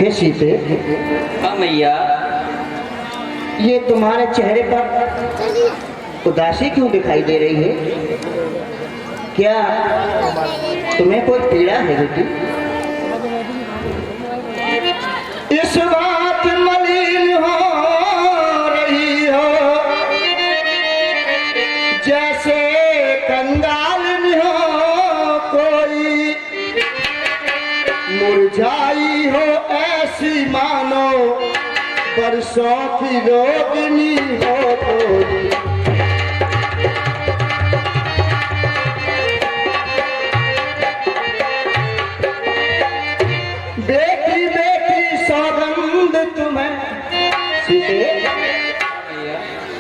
हे सीते, हाँ मैया। ये तुम्हारे चेहरे पर उदासी क्यों दिखाई दे रही है? क्या तुम्हें कोई पीड़ा है बेटी? इस बात मलिन हो रही हो जैसे कंगाल हो कोई, मुरझाई हो ऐसी मानो बरसों की रोगनी हो कोई। बेटी बेटी सौगंध तुम्हें सीते,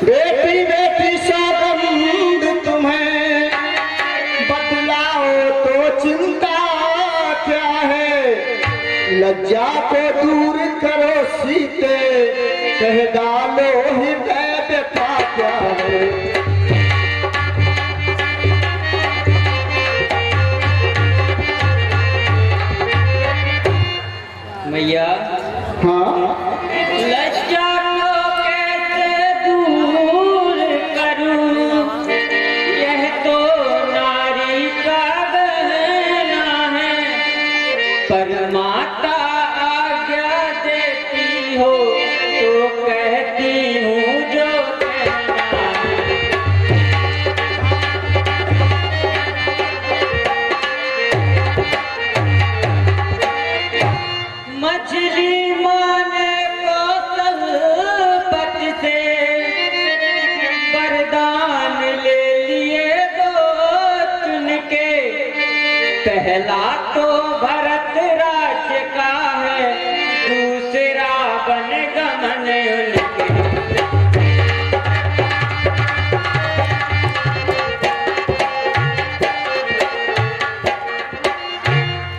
बेटी बेटी सौगंध तुम्हें बतलाओ तो चिंता क्या है? लज्जा को दूर करो सीते, कह डालो हृदय व्यथा क्या है? मैया, हाँ, लज्जा को कैसे दूर करूं, यह तो नारी का बहना है। पर माता आज्ञा देती हो तो कहती हूँ जो कहना है। मछली माने कौशलपत से वरदान ले लिए दो चुन के। पहला तो भरत राज्य का है, दूसरा वन गमन उनके।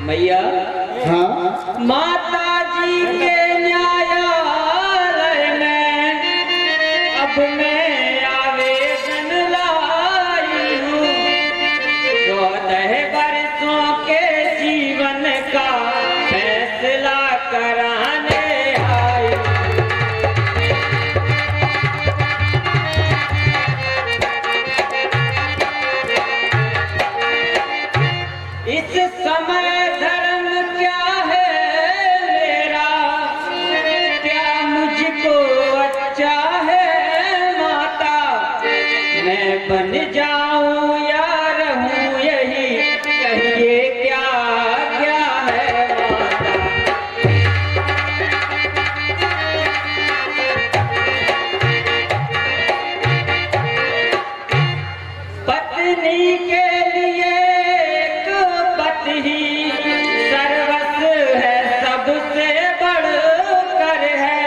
मैया, हाँ, माता जी के न्यायालय में अब मैं आवेदन लाई हूँ। 14 वर्षों के जीवन का फैसला कराने आई। इस समय धर्म क्या है मेरा, क्या मुझको अच्छा है माता? मैं बन जाऊं या रहूं यही, कहिए क्या क्या है माता? पत्नी के लिए एक पति ही सर्वस्व है, सबसे बढ़कर है।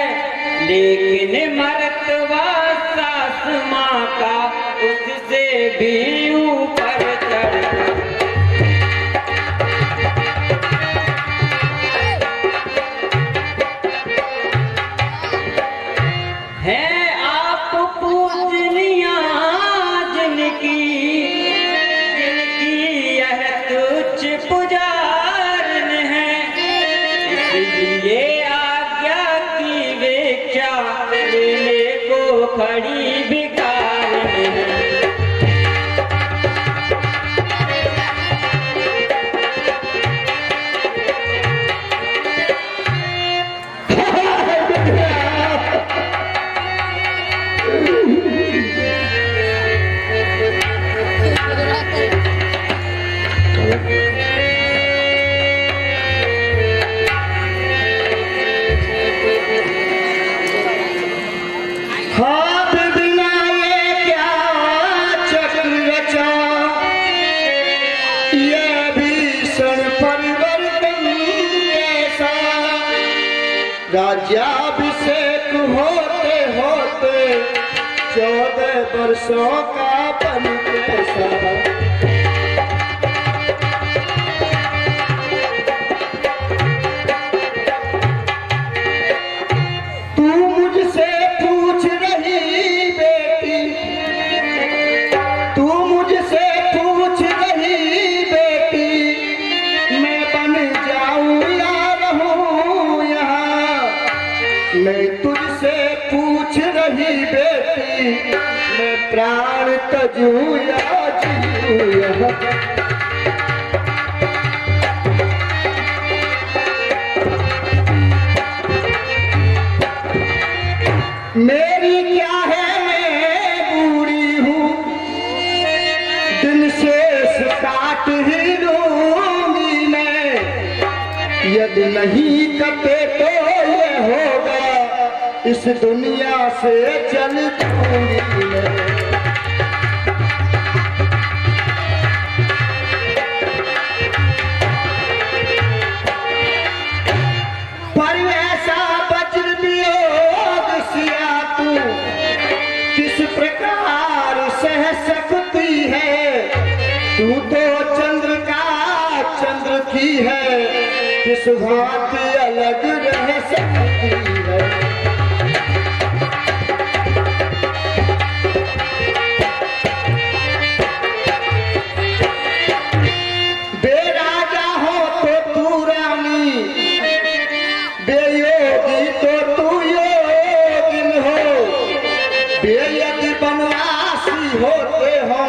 लेकिन मर्तबा सास माँ का उससे भी ऊपर चढ़कर। है आप पूजनिया जिनकी, यह तुच्छ पुजारन है। इसलिए आज्ञा की भिक्षा लेने को खड़ी भिखारन है। हाथ बिना ये क्या चक्र रचा, ये भीषण परिवर्तन कैसा? राज्याभिषेक होते होते 14 वर्षों का बन कैसा? तू मुझसे पूछ रही बेटी, तू मुझसे पूछ रही बेटी, मैं बन जाऊं या रहूं यहाँ? मैं प्राण तजूं या जीऊं। मेरी क्या है मैं बूढ़ी हूँ, दिन शेष काट ही लूंगी मैं। यदि नहीं कटे तो ये होगा, इस दुनिया से चल दूंगी मैं। पर ऐसा वज्र वियोग सिया तू किस प्रकार सह सकती है। तू तो चंद्र का चंद्र की है, किस भांति अलग रह सकती है। बेराजा हो तो तू रानी, बेयोगी तो तू योगिन हो। बेयदि बनवासी होते हो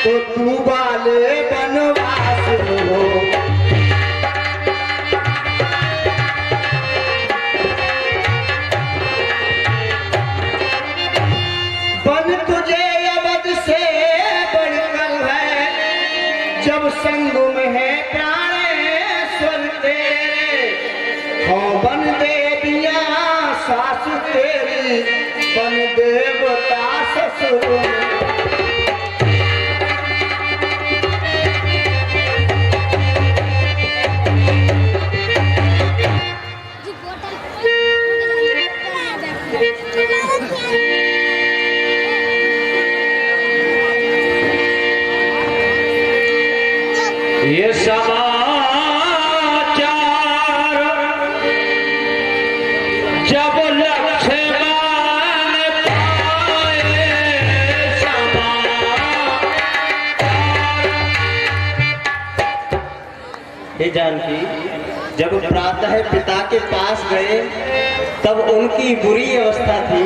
तो तू वाले बनवास हो। बन तुझे अवध से बढ़कर है, जब संग में है प्राणेश्वर तेरे। हाँ बन देविया सास तेरी, बन देवता ससुर। ये समाचार जब लक्ष्मण पाए, हे जानकी, जब प्रातः पिता के पास गए तब उनकी बुरी अवस्था थी।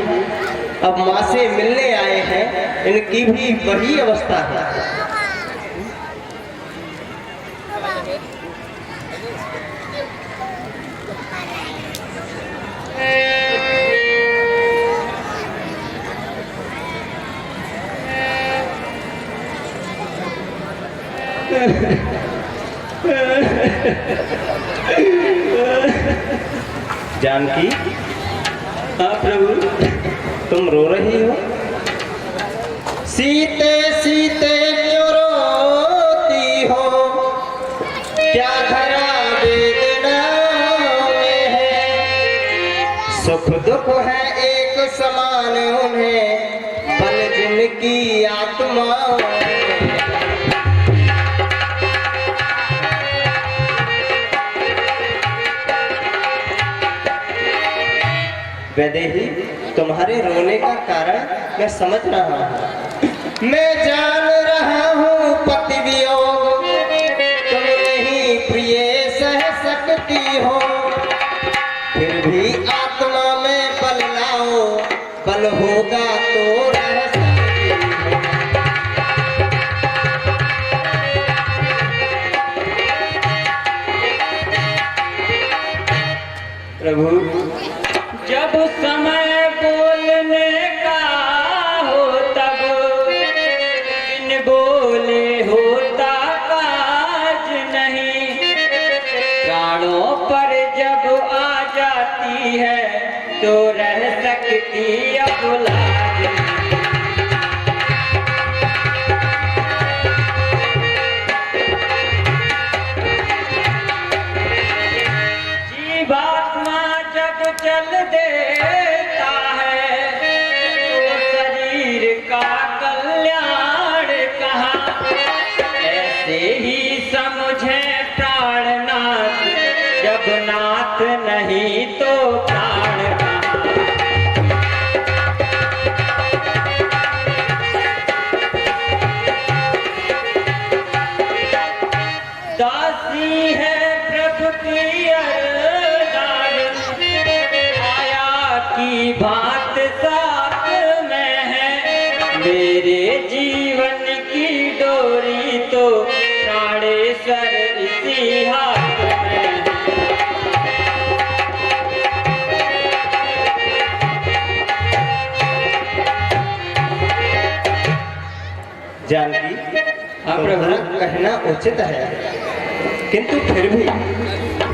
अब माँ से मिलने आए हैं, इनकी भी वही अवस्था है। जानकी, हाँ प्रभु, तुम रो रही हो? सीते सीते क्यों रोती हो, क्या घरा वेदना में है। सुख दुख है एक समान उन्हें, बल जिनकी आत्मा। वैदेही, तुम्हारे रोने का कारण मैं समझ रहा हूँ। मैं जान रहा हूँ पति वियोग तुम नहीं प्रिय सह सकती हो। फिर भी आत्मा में बल लाओ, बल होगा तो रह सकती हो। प्रभु, जब समय बोलने का हो तब बिन बोले होता काज नहीं। प्राणों पर जब आ जाती है तो रह सकती अब लाज नहीं। जीवात्मा जब चल देता है तो शरीर का कल्याण कहाँ। ऐसे ही समझे प्राणनाथ, जब नाथ नहीं तो प्राण कहाँ। दासी है प्रभु की अरदास, आया की बात साथ में है। जानकी हाँ, तुम्हारा कहना उचित है, किंतु फिर भी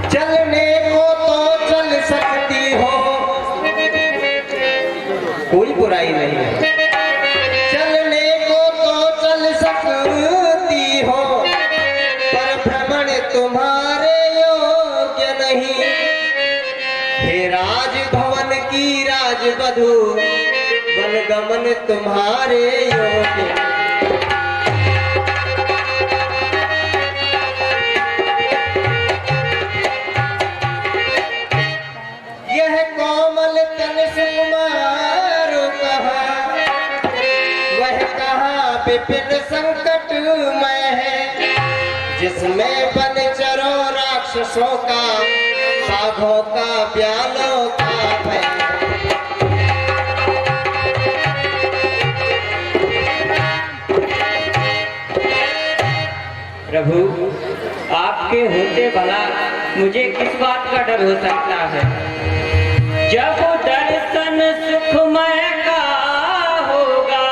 चलने को तो चल सकती हो, कोई बुराई नहीं है। चलने को तो चल सकती हो, पर भ्रमण तुम्हारे योग्य नहीं। हे राजभवन की राजवधू, वनगमन तुम्हारे योग्य। यह कोमल तन सुकुमार कहाँ, वह कहाँ विपिन संकट में है, जिसमें बनचरों राक्षसों का, बाघों का, ब्यालों का भय। प्रभु, आपके होते भला मुझे किस बात का डर हो सकता है। जब दर्शन सुखमय का होगा,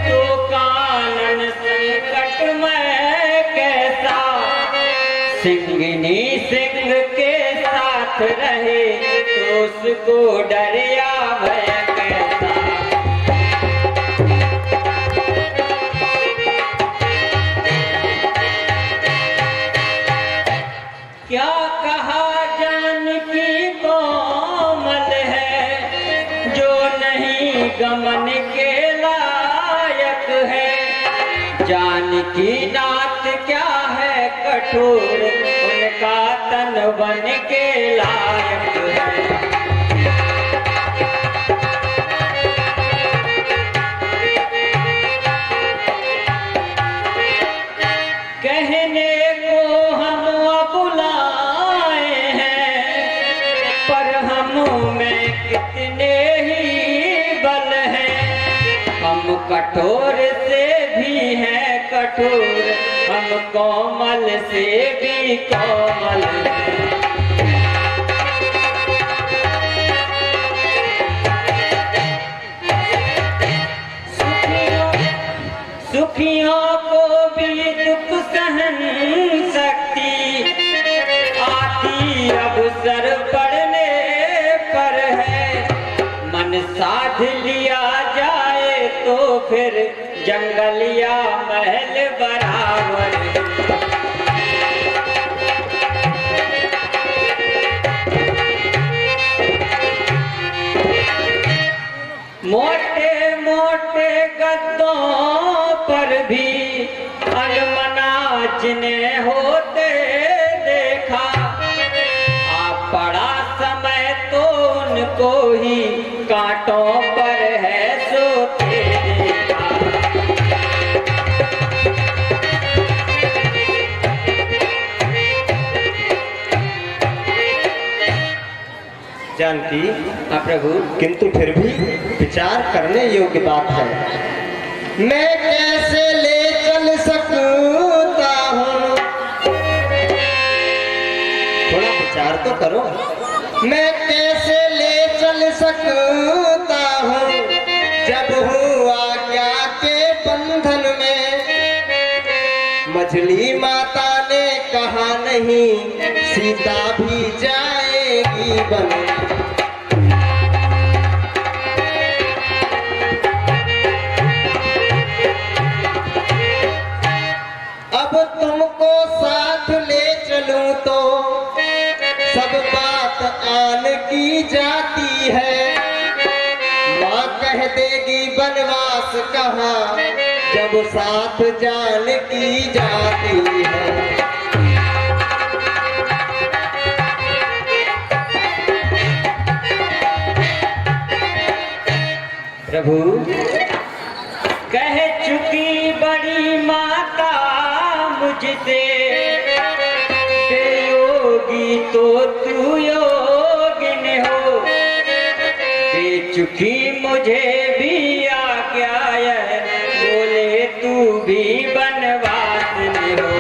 तो कानन संकटमय कैसा। सिंगिनी सिंह के साथ रहे, तो उसको डर या भय कैसा। क्या कहा जानकी कोमल है, जो नहीं गमन के लायक है। जानकी नाथ क्या है कठोर, उनका तन बन के लायक है। कहने को हम बुलाए हैं, पर हम में कितने ही बल हैं। हम कठोर से भी हैं कठोर, हम कोमल से भी कोमल हैं। सुखियों को भी दुख सहन शक्ति आती अवसर पड़ने पर है। मन साध लिया जाए तो फिर जंगल या महल बराबर। मोटे मोटे गद्दों पर भी अनमना जिन्हें होते देखा, आप पड़ा समय तो उनको ही कांटों पर है सोते देखा। जानकी हाँ प्रभु, किंतु फिर भी विचार करने योग्य बात है। मैं कैसे ले चल सकता हूँ, थोड़ा विचार तो करो। मैं कैसे ले चल सकता हूँ, जब हूँ आज्ञा के बंधन में। मछली माता ने कहा नहीं, सीता भी जाएगी वन। अब तुमको साथ ले चलूं तो सब बात आन की जाती है। माँ कह देगी वनवास कहाँ, जब साथ जान की जाती है। प्रभु, कह चुकी बड़ी माता मुझसे, योगी तो तू योगिन हो। दे चुकी मुझे भी आज्ञा है, बोले तू भी बनवास में हो।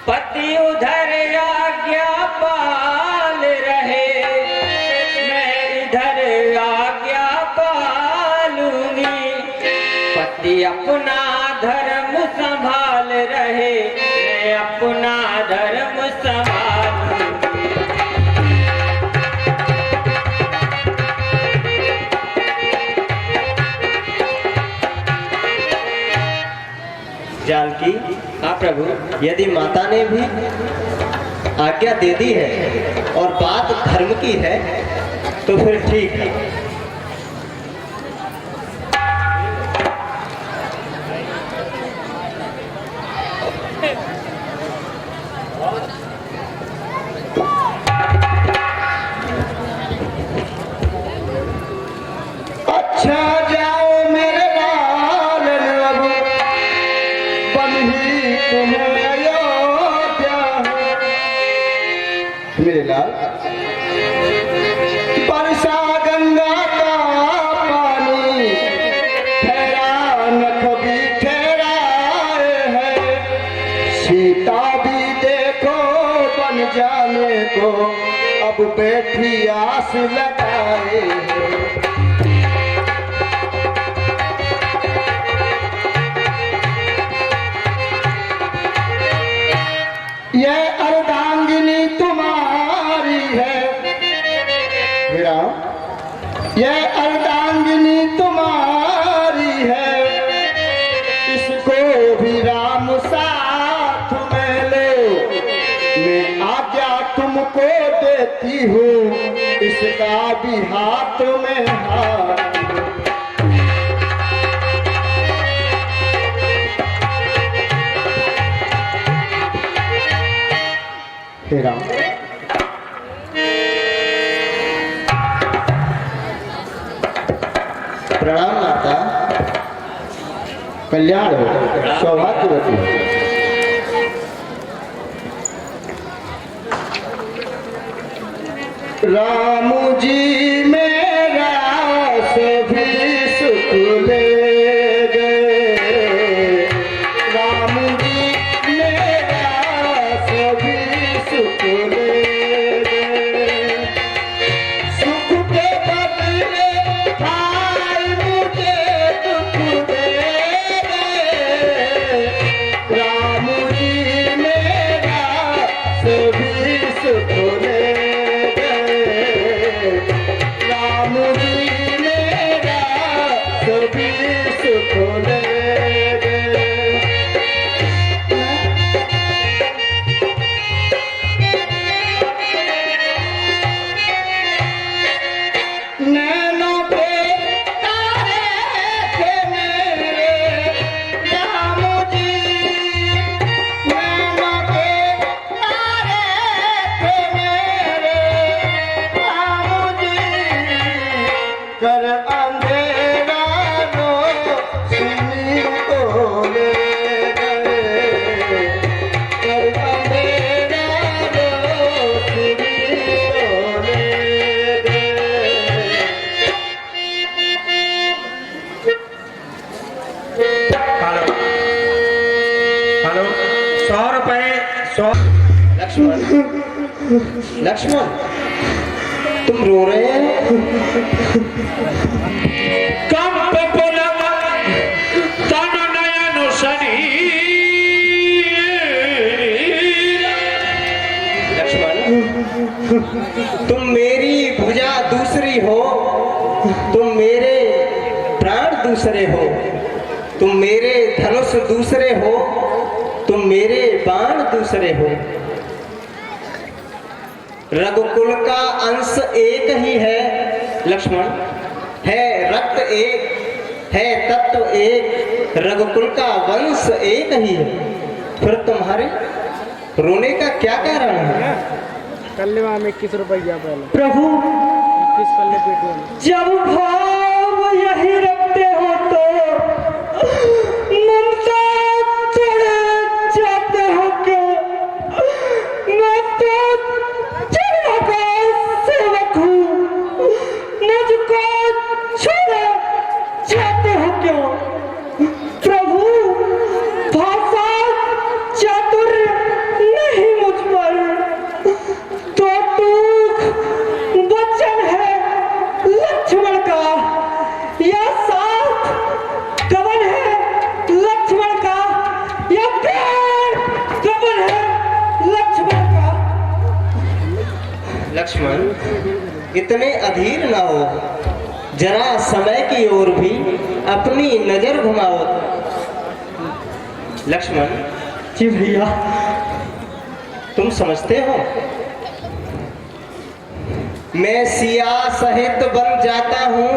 पति उधर आज्ञा पाल कि अपना धर्म संभाल रहे, मैं अपना धर्म संभाल। जानकी, हाँ प्रभु। यदि माता ने भी आज्ञा दे दी है और बात धर्म की है तो फिर ठीक है। अच्छा जाओ मेरे लाल, अब बन ही तुम्हें अयोध्या मेरे लाल। बरसा गंगा का पानी, ठहरा न कभी ठहराए है। सीता भी देखो बन जाने को, अब बैठी आस लगाए है। यह अर्धांगिनी तुम्हारी है मेरा, यह अर्धांगिनी तुम्हारी है। इसको भी राम साथ में लो, मैं आज्ञा तुमको देती हूँ, इसका भी हाथ में हाथ। राम प्रणाम माता, कल्याण हो, सौभाग्यवती हो। राम जी मेरा सभी सुख ले गए, राम जी मेरा सभी सुख ले गए। सुख के बदले भाई मुझे दुख दे गए, राम जी मेरा सभी सुख ले गए, राम जी मेरा सभी सुख ले गए। नैनों पे तारे थे मेरे राम जी, नैनों पे तारे थे मेरे राम जी। कर अंधेरा रोशनी को ले गए, कर अंधेरा रोशनी को ले गए। हेलो हेलो, 100 रुपए 100। लक्ष्मण, लक्ष्मण तुम रो रहे हैं? कंप पुलक तन नयन शरीर। लक्ष्मण, तुम मेरी भुजा दूसरी हो, तुम मेरे प्राण दूसरे हो, तुम मेरे धनुष दूसरे हो, तुम मेरे बाण दूसरे हो। रघुकुल का अंश एक ही है लक्ष्मण, है रक्त एक, है तत्व एक, रघुकुल का वंश एक ही है। फिर तुम्हारे रोने का क्या कारण है? कल्ले में 21 रुपया पहले प्रभु 21 कल्ले पेटी जब भाव यही रखते हो तो ममता चढ़ जाते हो क्यों? मैं तो चढ़ा का सेवक हूँ, मुझको छोड़ जाते हो क्यों? प्रभु भाषा चातुर्य नहीं मुझ पर, तो टूक वचन है लक्ष्मण का। लक्ष्मण, इतने अधीर ना हो, जरा समय की ओर भी अपनी नजर घुमाओ। लक्ष्मण, जी भैया। तुम समझते हो मैं सिया सहित बन जाता हूँ,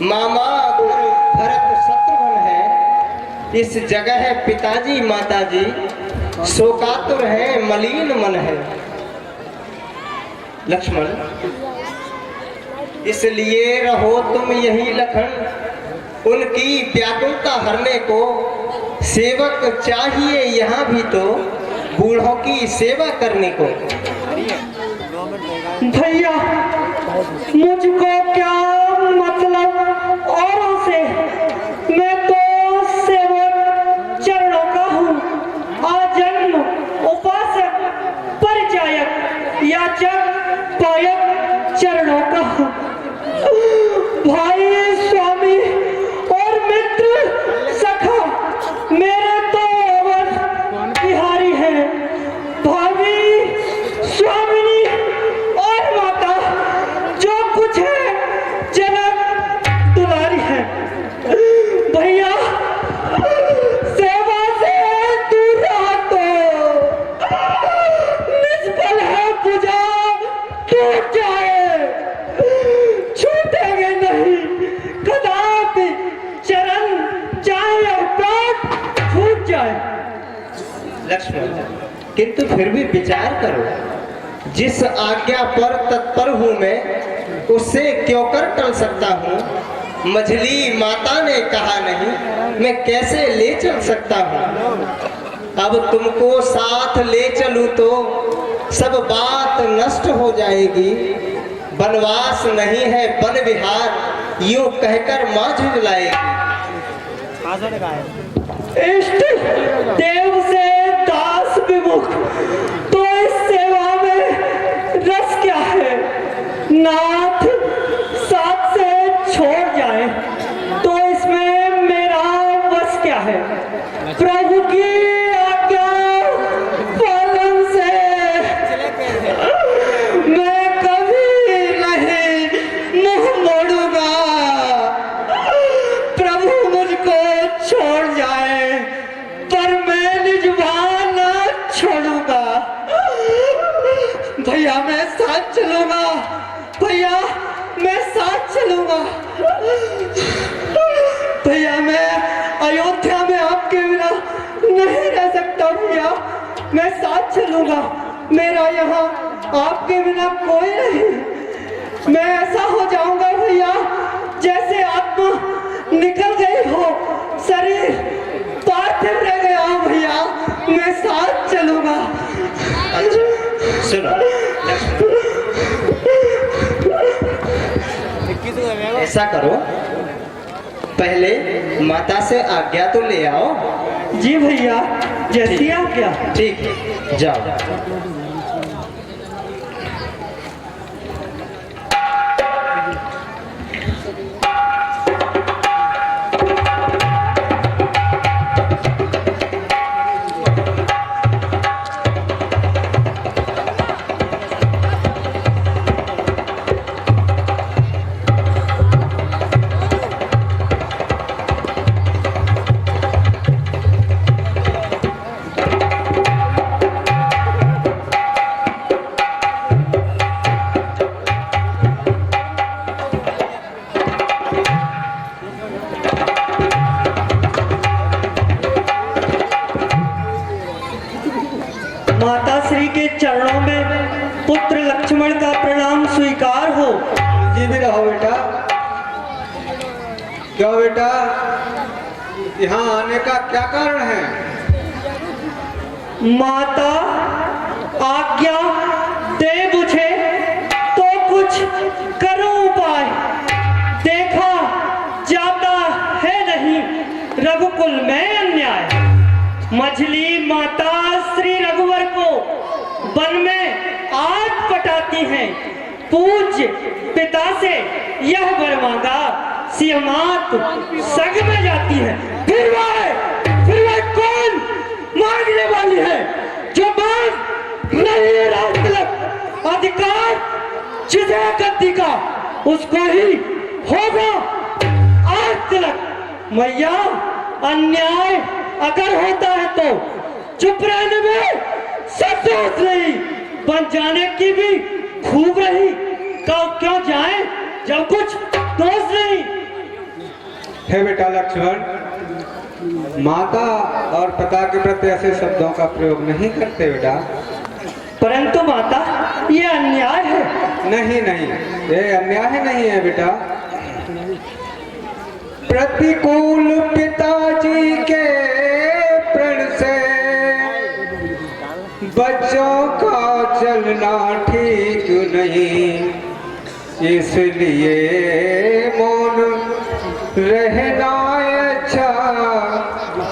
मामा भरत शत्रुघ्न है, इस जगह पिताजी माताजी शोकातुर है, मलिन मन है। लक्ष्मण, इसलिए रहो तुम यही लखन, उनकी व्याकुलता हरने को सेवक चाहिए यहाँ भी तो, बूढ़ों की सेवा करने को। भैया मुझको क्या मतलब औरों से, मैं तो सेवक चरणों का हूँ, आजन्म उपासक परिचायक याचक पायक चरणों का हूँ। भाई स्वामी और मित्र सखा मेरे तो अवध बिहारी हैं, भाभी स्वामिनी और माता जो कुछ है जनक दुलारी है। भैया सेवा से दूर रहा तो निष्फल है पूजा टूट जाए, छूटेंगे नहीं कदापि चरण, चाहे प्राण छूट जाए। लक्ष्मण, किंतु फिर भी विचार करो, जिस आज्ञा पर तत्पर हूं मैं, उससे क्यों कर टल सकता हूँ। मझली माता ने कहा नहीं, मैं कैसे ले चल सकता हूँ। अब तुमको साथ ले चलूं तो सब बात नष्ट हो जाएगी। वनवास नहीं है वन विहार, यूं कहकर माँ झुंझलाएगी। इष्ट देव से दास विमुख, तो इस सेवा में रस क्या है। नाथ साथ से छोड़ जाए तो इसमें मेरा बस क्या है। प्रभु की आज्ञा पालन से मैं कभी नहीं मुंह मोड़ूंगा। प्रभु मुझको छोड़ जाए पर मैं निज भान छोड़ूंगा। भैया मैं साथ चलूंगा, भैया मैं साथ चलूंगा। भैया मैं अयोध्या में आपके बिना नहीं रह सकता। भैया मैं साथ चलूंगा, मेरा यहाँ आपके बिना कोई नहीं। मैं ऐसा हो जाऊंगा भैया जैसे आत्मा निकल गई हो, शरीर पार्थिव रह गया हो। भैया मैं साथ चलूंगा। अच्छा सुनो, ऐसा करो, पहले माता से आज्ञा तो ले आओ। जी भैया जैसी आज्ञा। ठीक है, जाओ। माता श्री के चरणों में पुत्र लक्ष्मण का प्रणाम स्वीकार हो। जी भी रहो बेटा। क्यों बेटा, यहाँ आने का क्या कारण है। माता आज्ञा दे मुझे तो कुछ करूं उपाय। देखा जाता है नहीं रघुकुल में अन्याय। मझली माता श्री रघुवर को वन में आग पटाती हैं। पूज्य पिता से यह वर मांगा, सियामात सग में जाती है। फिर वह कौन मांगने वाली है जो मांग नहीं है राज तिलक। अधिकार जिसे गद्दी का उसको ही होगा। आज तक मैया अन्याय अगर होता है तो चुप रहने में सचोट रही, बन जाने की भी खूब रही। क्यों जाए जब कुछ दोष नहीं। हे बेटा लक्ष्मण, माता और पिता के प्रति ऐसे शब्दों का प्रयोग नहीं करते बेटा। परंतु माता ये अन्याय है। नहीं नहीं, ये अन्याय नहीं है बेटा। प्रतिकूल पिताजी के प्रण से बच्चों का चलना ठीक नहीं, इसलिए मौन रहना अच्छा,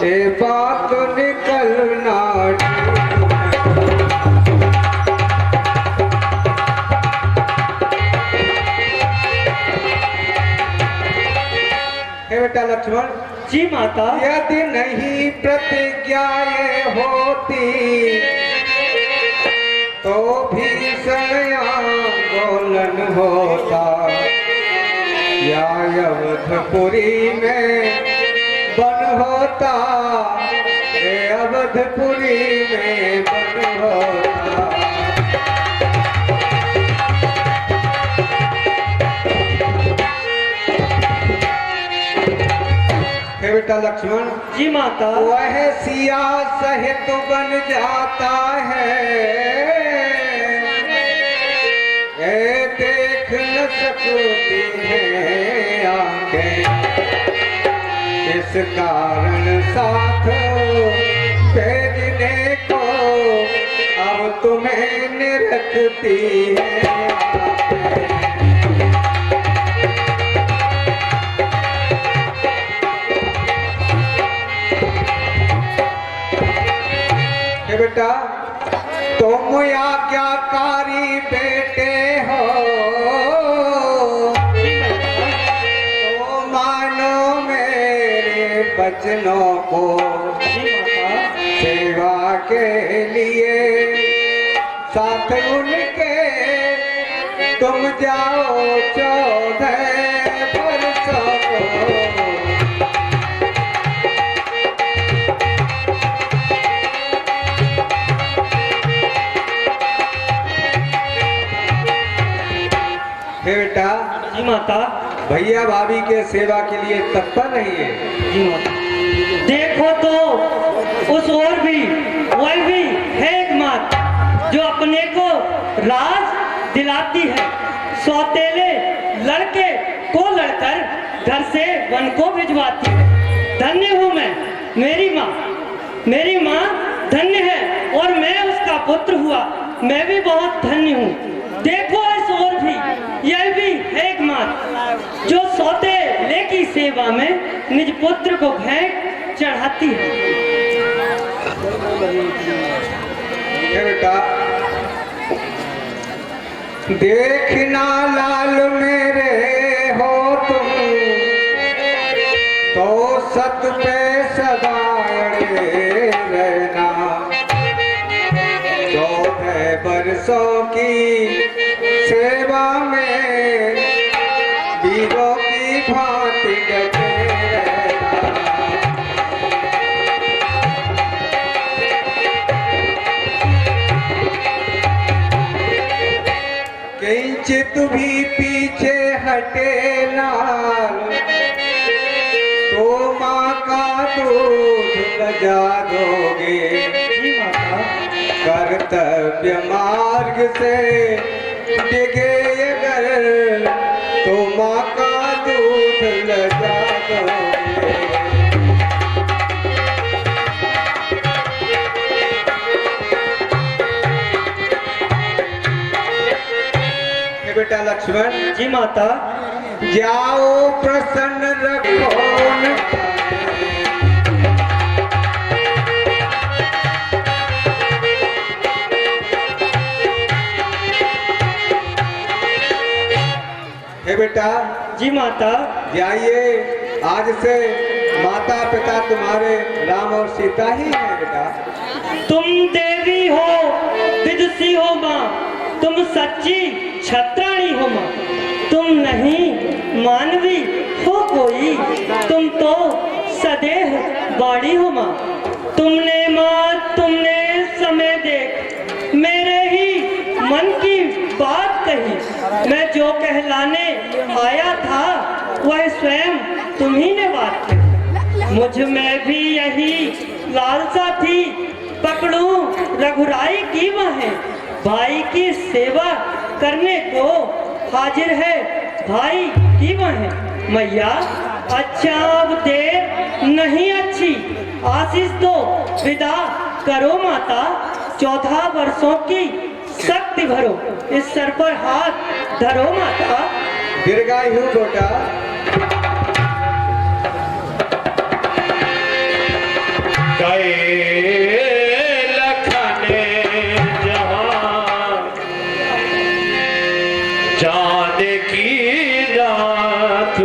ये बात निकलना बेटा लक्ष्मण। जी माता। यदि नहीं प्रतिज्ञा ये होती तो भीषण आंदोलन होता, या अवधपुरी में बन होता, ये अवधपुरी में बन होता। हे बेटा लक्ष्मण। जी माता। वह सिया सहित बन जाता है, ये देख न सकती है आंखें, इस कारण साथ भेजने को अब तुम्हें निरखती है। बेटा तुम आज्ञाकारी बेटे हो, तो मानो मेरे बचनों को, सेवा के लिए साथ उनके तुम जाओ 14 वर्षों को। हे बेटा। जी माता। भैया भाभी के सेवा के लिए तत्पर रहिए। जी माता। देखो तो उस और भी वह भी है एक मात जो अपने को राज दिलाती है, सौतेले लड़के को लड़कर घर से वन को भिजवाती है। धन्य हूँ मैं, मेरी माँ धन्य है और मैं उसका पुत्र हुआ, मैं भी बहुत धन्य हूँ। देखो इस और भी यह भी है एक मात जो सौतेले की सेवा में निज पुत्र को भेंट चढ़ाती है। बेटा देखना लाल मेरे हो तुम, तो सत पे सदा अड़े रहना। 14 बरसों की सेवा में वीरों की भांति डटे रहना। किंचित भी पीछे हटे लाल, तो माँ का दूध लजा दोगे। कर्तव्य मार्ग से डिगे अगर, तो माँ का दूध लजा दोगे। बेटा लक्ष्मण। जी माता। जाओ प्रसन्न रखो हे बेटा। जी माता। जाइए, आज से माता पिता तुम्हारे राम और सीता ही हैं बेटा। तुम देवी हो, विदुषी हो माँ, तुम सच्ची छत्राणी हो माँ, तुम नहीं मानवी हो कोई, तुम तो सदेह बाड़ी हो माँ। तुमने माँ तुमने समय देख मेरे ही मन की बात कही, मैं जो कहलाने आया था वह स्वयं तुम्ही ने बात कही। मुझ में भी यही लालसा थी, पकड़ूं रघुराई की बाहें, भाई की सेवा करने को हाजिर है भाई की बाहें। मैया अच्छा अब देर नहीं अच्छी, आशीष तो विदा करो माता, 14 वर्षों की शक्ति भरो, इस सर पर हाथ धरो माता। दीर्घायु बेटा। जाने की रात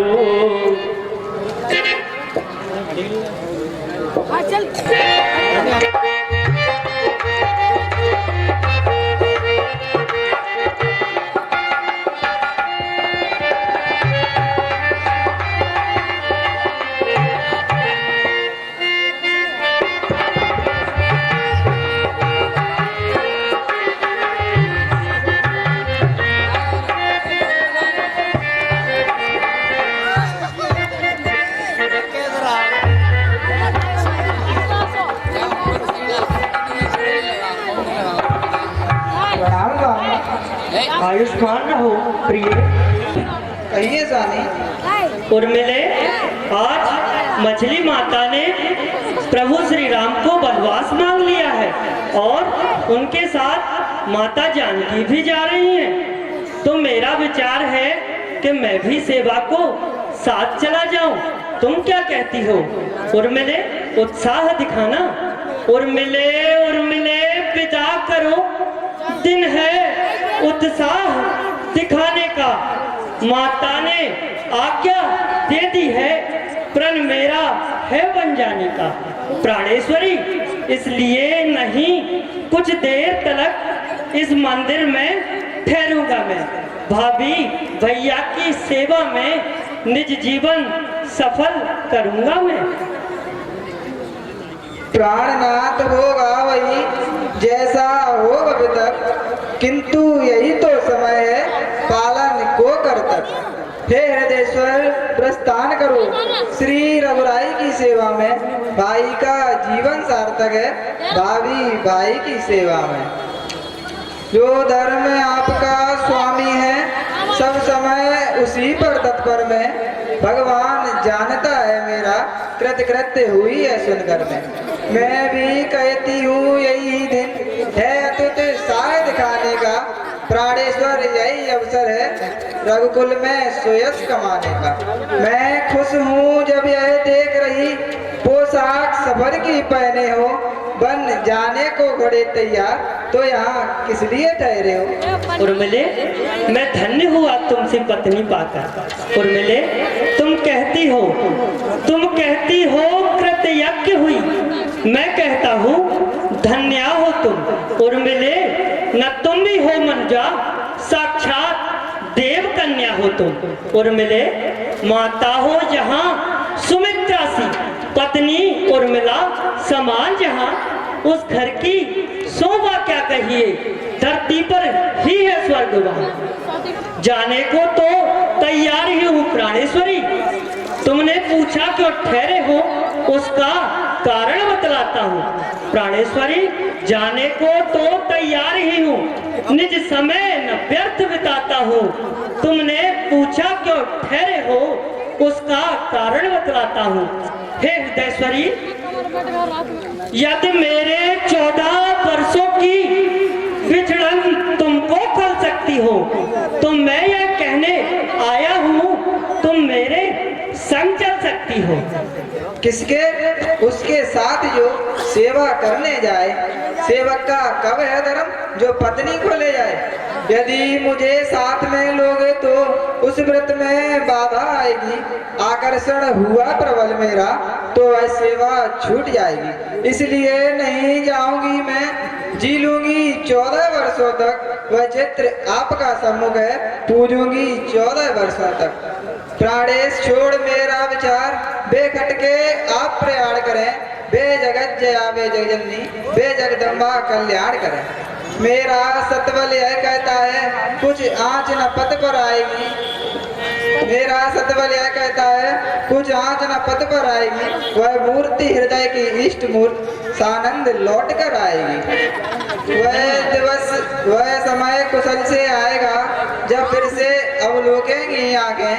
आयुष्मान रहो प्रिय। कहिए स्वामी। उर्मिले, आज मछली माता ने प्रभु श्री राम को वनवास मांग लिया है और उनके साथ माता जानकी भी जा रही हैं। तो मेरा विचार है कि मैं भी सेवा को साथ चला जाऊं। तुम क्या कहती हो? उर्मिले, उत्साह दिखाना। उर्मिले उर्मिले विदा करो, दिन है उत्साह दिखाने का। माता ने आज्ञा दे दी है, प्रण मेरा है बन जाने का। प्राणेश्वरी, इसलिए नहीं कुछ देर तक इस मंदिर में ठहरूंगा मैं। भाभी भैया की सेवा में निज जीवन सफल करूंगा मैं। प्राणनाथ होगा वही जैसा हो अभी तक, किंतु यही तो समय है पालन को कर तक। हे हृदयेश्वर, प्रस्थान करो श्री रघुराई की सेवा में। भाई का जीवन सार्थक है भाभी भाई की सेवा में। जो धर्म आपका स्वामी है, सब समय उसी पर तत्पर में। भगवान जानता है मेरा कृतकृत्य हुई है सुनकर मैं भी कहती हूँ यही दिन है अतुत साय दिखाने का। प्राणेश्वर यही अवसर है रघुकुल में सुयश कमाने का। मैं खुश हूँ जब यह देख रही पोशाक सफर की पहने हो। बन जाने को घोड़े तैयार, तो यहाँ किस लिए ठहरे हो? उर्मिले, मैं धन्य हुआ तुमसे पत्नी पाकर। उर्मिले, तुम कहती हो कृतयज्ञ हुई, मैं कहता हूँ धन्या हो तुम। उर्मिले, न तुम भी हो मनजा, साक्षात देव कन्या हो तुम। उर्मिले, माता हो जहाँ सुमित्रा सी, पत्नी उर्मिला समान जहाँ, उस घर की शोभा क्या कहिए, धरती पर ही है स्वर्ग वहाँ। जाने को तो तैयार ही हूँ प्राणेश्वरी। तुमने पूछा क्यों ठहरे हो, उसका कारण बतलाता हूँ। प्राणेश्वरी, जाने को तो तैयार ही हूँ, निज समय न व्यर्थ बिताता हूँ। तुमने पूछा क्यों ठहरे हो, उसका कारण बतलाता हूँ। हे हृदयेश्वरी, यदि मेरे 14 वर्षों की विछड़न तुमको खल सकती हो, तो मैं यह कहने आया हूँ तुम मेरे संग चल सकती हो। किसके? उसके साथ जो सेवा करने जाए। सेवक का कब है धर्म जो पत्नी को ले जाए। यदि मुझे साथ में लोगे तो उस व्रत में बाधा आएगी। आकर्षण हुआ प्रबल मेरा तो वह सेवा छूट जाएगी। इसलिए नहीं जाऊंगी मैं, जी लूंगी 14 वर्षों तक। वह चित्र आपका सम्मुख है, पूजूंगी 14 वर्षों तक। प्राणेश छोड़ मेरा विचार, बेखटके आप प्रयाण करें, बे जगत जया बे जगजननी, बे जगदम्बा कल्याण करें। मेरा सतबल यह कहता है, कुछ आँच न पत पर आएगी। मेरा सतबल यह कहता है, कुछ आँच न पत पर आएगी, वह मूर्ति हृदय की इष्ट मूर्ति सानंद लौट कर आएगी। वह दिवस वह समय कुशल से आएगा, जब फिर से अवलोकेंगी आंखें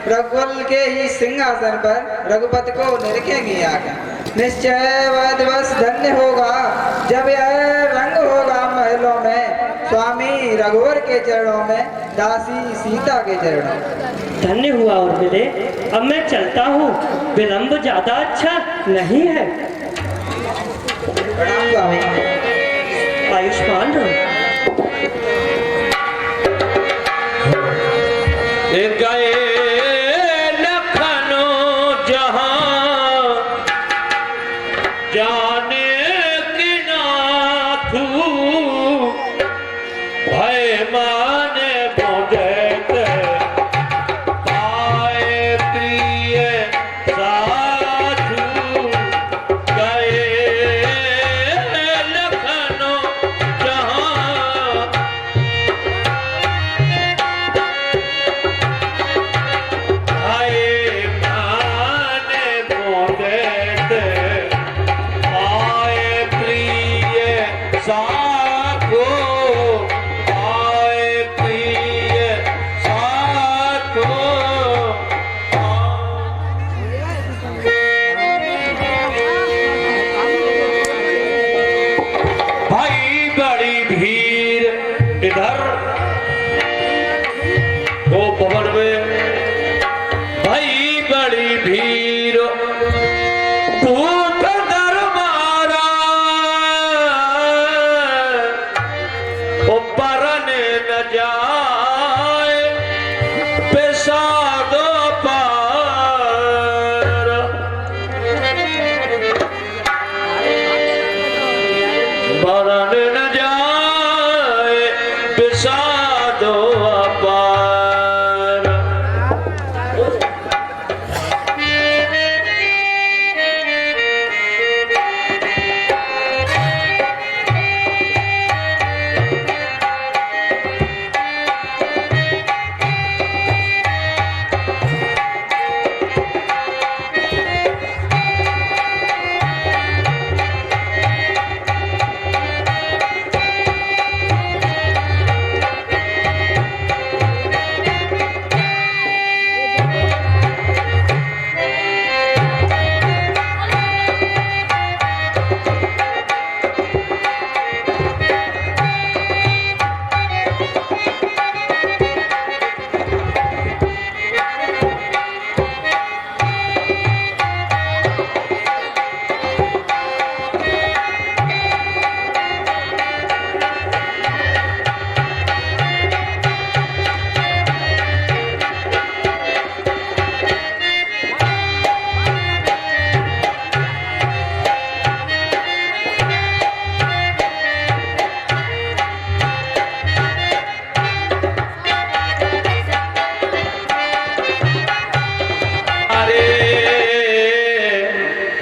रघुवल के ही सिंहासन पर, रघुपति को निरखेंगी आंखें। निश्चय वह दिवस धन्य होगा, जब यह रंग होगा महलों में, स्वामी रघुवर के चरणों में, दासी सीता के चरणों में। धन्य हुआ और मेरे, अब मैं चलता हूँ, विलंब ज्यादा अच्छा नहीं है। प्रणाम स्वामी। आयुष्मान रहो। गए लखनऊ जहां जाने की नाथू भय माने मोदेत पाए प्रिय साधु। गए लखनऊ जहां आए माने मोदेत आए प्रिय साधु। आए प्रिय साधु। भाई बड़ी भीड़ इधर वो भवन में, भाई बड़ी भीड़ भूत दरबारा वो परने न जाए पेशाद पार। परन न जाए पेशाद पार।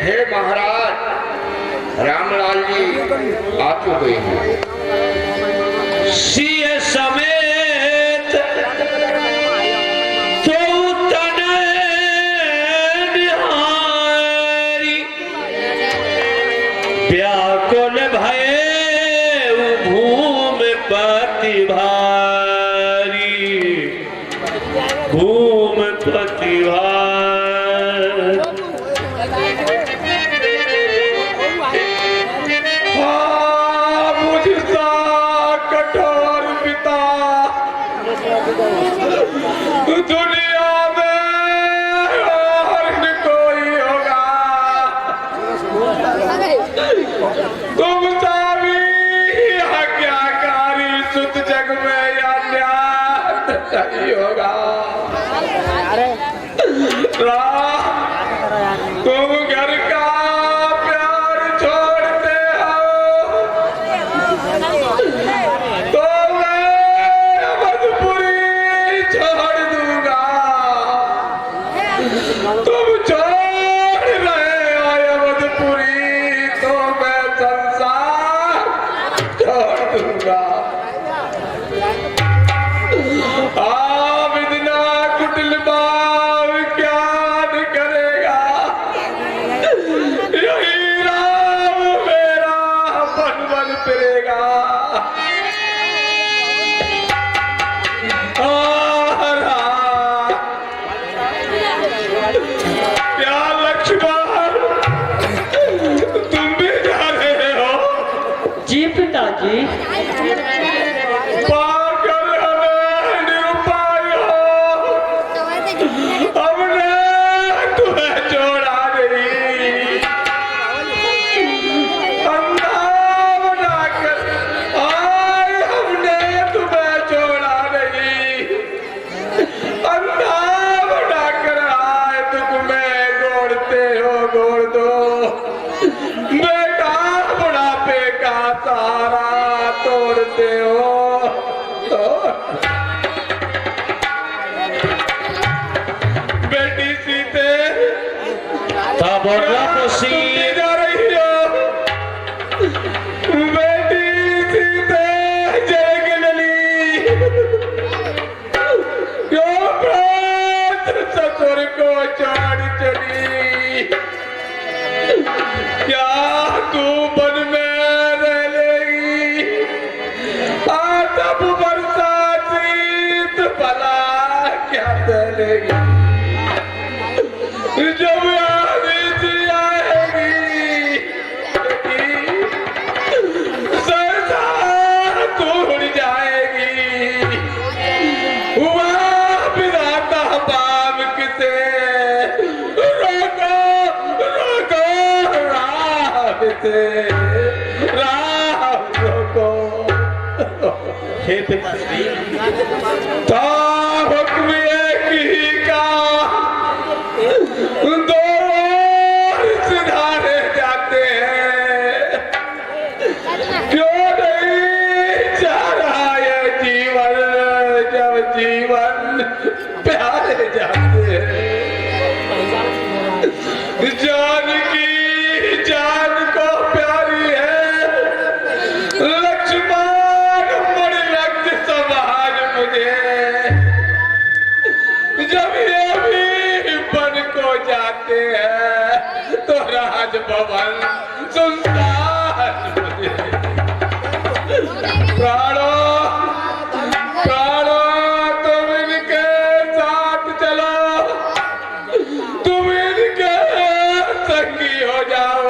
हे महाराज रामलाल जी आ चुके हैं सिय समेत। तो तने निहारी व्याकुल भये भूमि पति भारी। भूमि पति भारी। कठोर पिता दुनिया में हर कोई होगा, तुम स्वामी आज्ञाकारी सुत जग में या न्याय होगा। तुम घर का प्यार छोड़ते हो तो मैं तुम छोड़ रहे हो अवधपुरी तो मैं संसार छोड़ दूंगा। आप इतना कुटिल भाव क्या नहीं करेगा। यही राम मेरा बन बन फिरेगा। क्या लक्ष्मण तुम भी जा रहे हो? जी पिताजी। पाकर हमें निरुपाय हो, हमने तुम्हें छोड़ा नहीं। अंधा बनाकर आए हमने तुम्हें छोड़ा नहीं। अंधा बनाकर आए तो तुम्हें गोड़ते हो गोड़ दो। बेटा बुढ़ापे का सहारा तोड़ते हो। बेटी सीते जा रही हो। बेटी सीते जग लली क्यों प्राण ससुर को छोड़ चली। क्या तू बन में रह लेगी? तब बरसात शीत भला क्या चलेगी? जब आंधी आएगी सरसा टूट जाएगी। हुआ विधाता बाप किसे रोको रोको राह से राह रोको। हे पिताश्री, था हुक्म एक ही का दो सिधारे जाते हैं। क्यों नहीं जा रहा ये जीवन जब जीवन प्यारे जाते हैं। जान की जान को प्यारी है लक्ष्मण बड़े रक्त समाज मुझे। जब ये भी बन को जाते हैं तो राजभवन सुनसान मुझे। प्राणों प्राणों तुम इनके साथ चलो। तुम इनके संगी हो जाओ।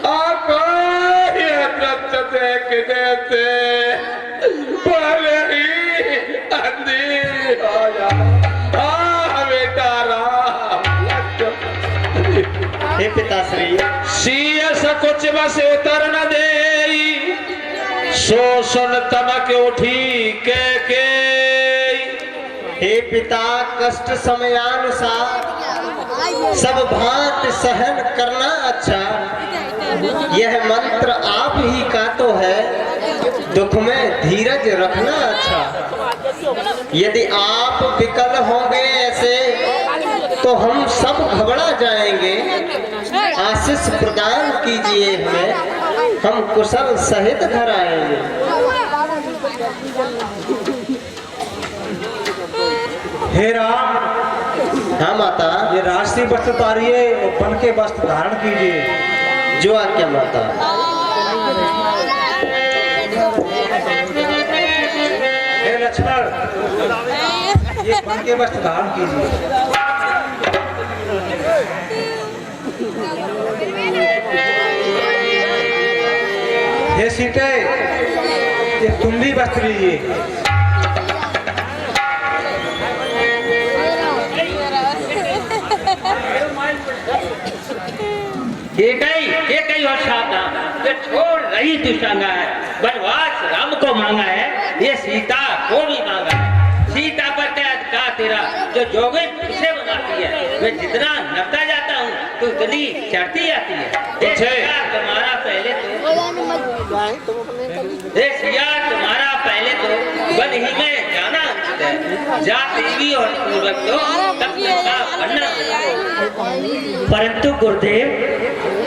आंखों ये दृश्य देखने से पहले ही अंधी हो जाओ। बेटा राम हे पिताश्री, शीयस कुछ बस उतर न दे शोषण तमक उठी के। हे पिता, कष्ट समयानुसार सब भांति सहन करना अच्छा। यह मंत्र आप ही का तो है, दुख में धीरज रखना अच्छा। यदि आप विकल होंगे ऐसे तो हम सब घबरा जाएंगे। आशीष प्रदान कीजिए हमें, हम कुशल सहित घर आएंगे। हे राम, हाँ माता। ये राष्ट्रीय वस्त्र उतारिए और बन के वस्त्र धारण कीजिए। जो आज्ञा माता। हे लक्ष्मण, ये बन के वस्त्र धारण कीजिए। हे सीते, ये तुम भी वस्त्र लीजिए। ये कई और सावधान, ये छोड़ रही दुष्टांगा है। वनवास राम को मांगा है, ये सीता को भी मांगा है। सीता पर क्या अधिकार तेरा जो जोगे पीछे बनाती है। मैं जितना नपता जाता हूँ तो उतनी चढ़ती जाती है। तुम्हारा पहले तो सिया तुम्हारा पहले तो वन ही में जाना प्रायश्चित है। जा देवी और पूर्वक तो तब तक का बनना। परंतु गुरुदेव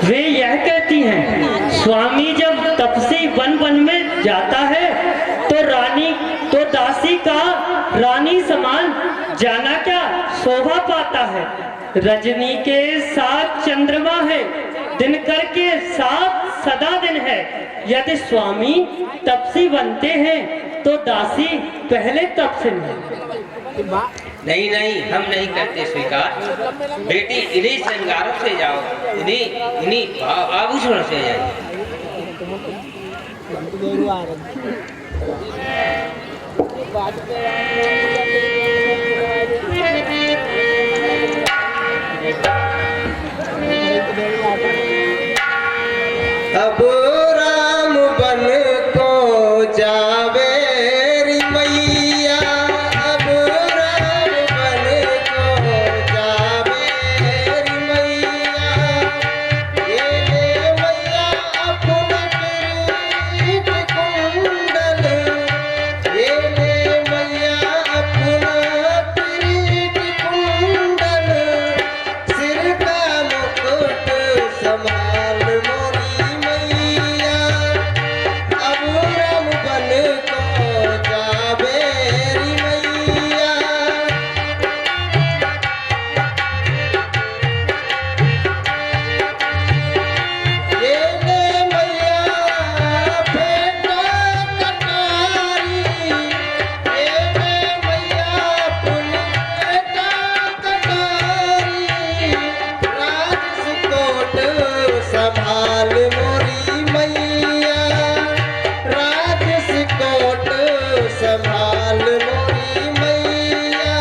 वे यह कहती हैं स्वामी जब तपसी वन वन में जाता है तो दासी का रानी समान जाना क्या शोभा पाता है। रजनी के साथ चंद्रमा है, दिनकर के साथ सदा दिन है। यदि स्वामी तपसी बनते हैं तो दासी पहले तपस्विन है। नहीं नहीं, हम नहीं करते स्वीकार। बेटी इन्हीं श्रृंगारों से जाओ, इन्हीं आभूषण से जाओ। अब राम बन को जावे री मैया, अब राम बन को जावे री मैया। ये ले मैया अपना किरीट कुंडल, ये ले मैया अपना किरीट कुंडल, सिर का मुकुट संभाल मोरी मैया। अब राम बन को जावे री मैया। ये ले मैया फेंटा कटारी, ये ले मैया अपनी फेंटा कटारी, राजकोट संभाल मोरी मैया, राजकोट संभाल मोरी मैया।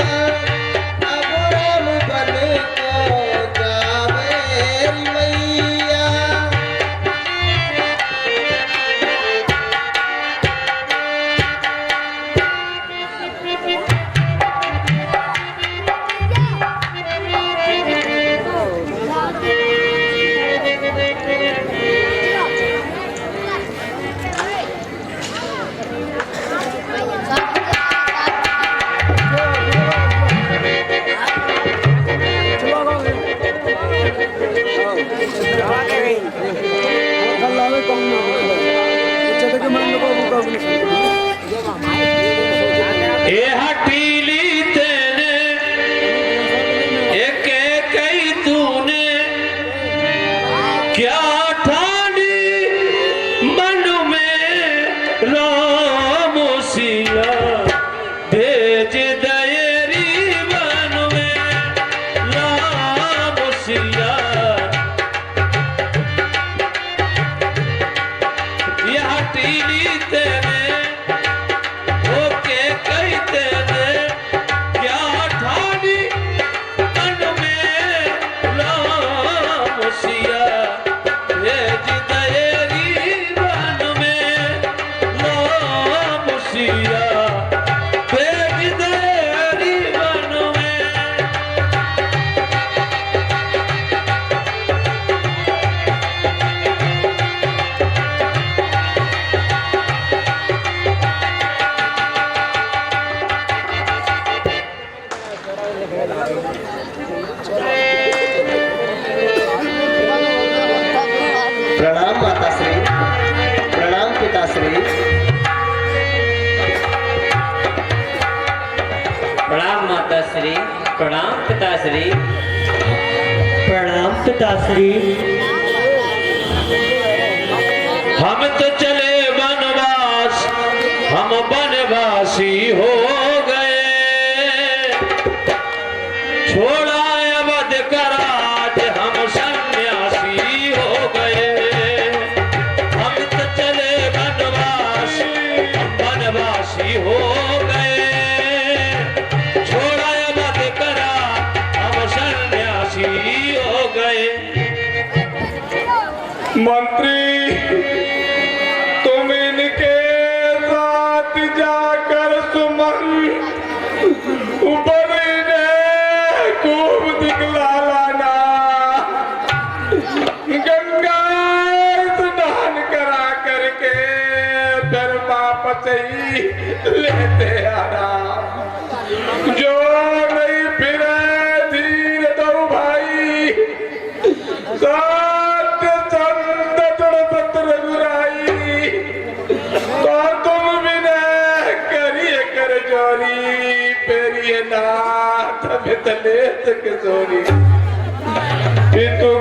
अब राम बन को जावे री मैया। ए हटीली तेने एक कई तूने क्या ठानी मन में राम सिया, भेज दयरी मन में राम सिया। यह हटीली तेने ओके कहते थे क्या ठानी मन में राम सिया, भेज दयरी मन में राम सिया, भेज दयरी मन में। प्रणाम माताश्री, प्रणाम पिताश्री। प्रणाम माताश्री, प्रणाम पिताश्री। प्रणाम पिताश्री। हम तो चले वनवास, हम वनवासी हो गए, छोड़ा अवध का राज हम सन्यासी हो गए। हम तो चले वनवास, हम वनवासी हो गए, छोड़ा अवध का राज हम सन्यासी हो गए। मंत्री तुम इनके साथ जाकर सुमन ऊपर इन्हें खूब दिखला लाना, गंगा स्नान करा करके फिर वापस ही लेते आना। तलेत किशोरी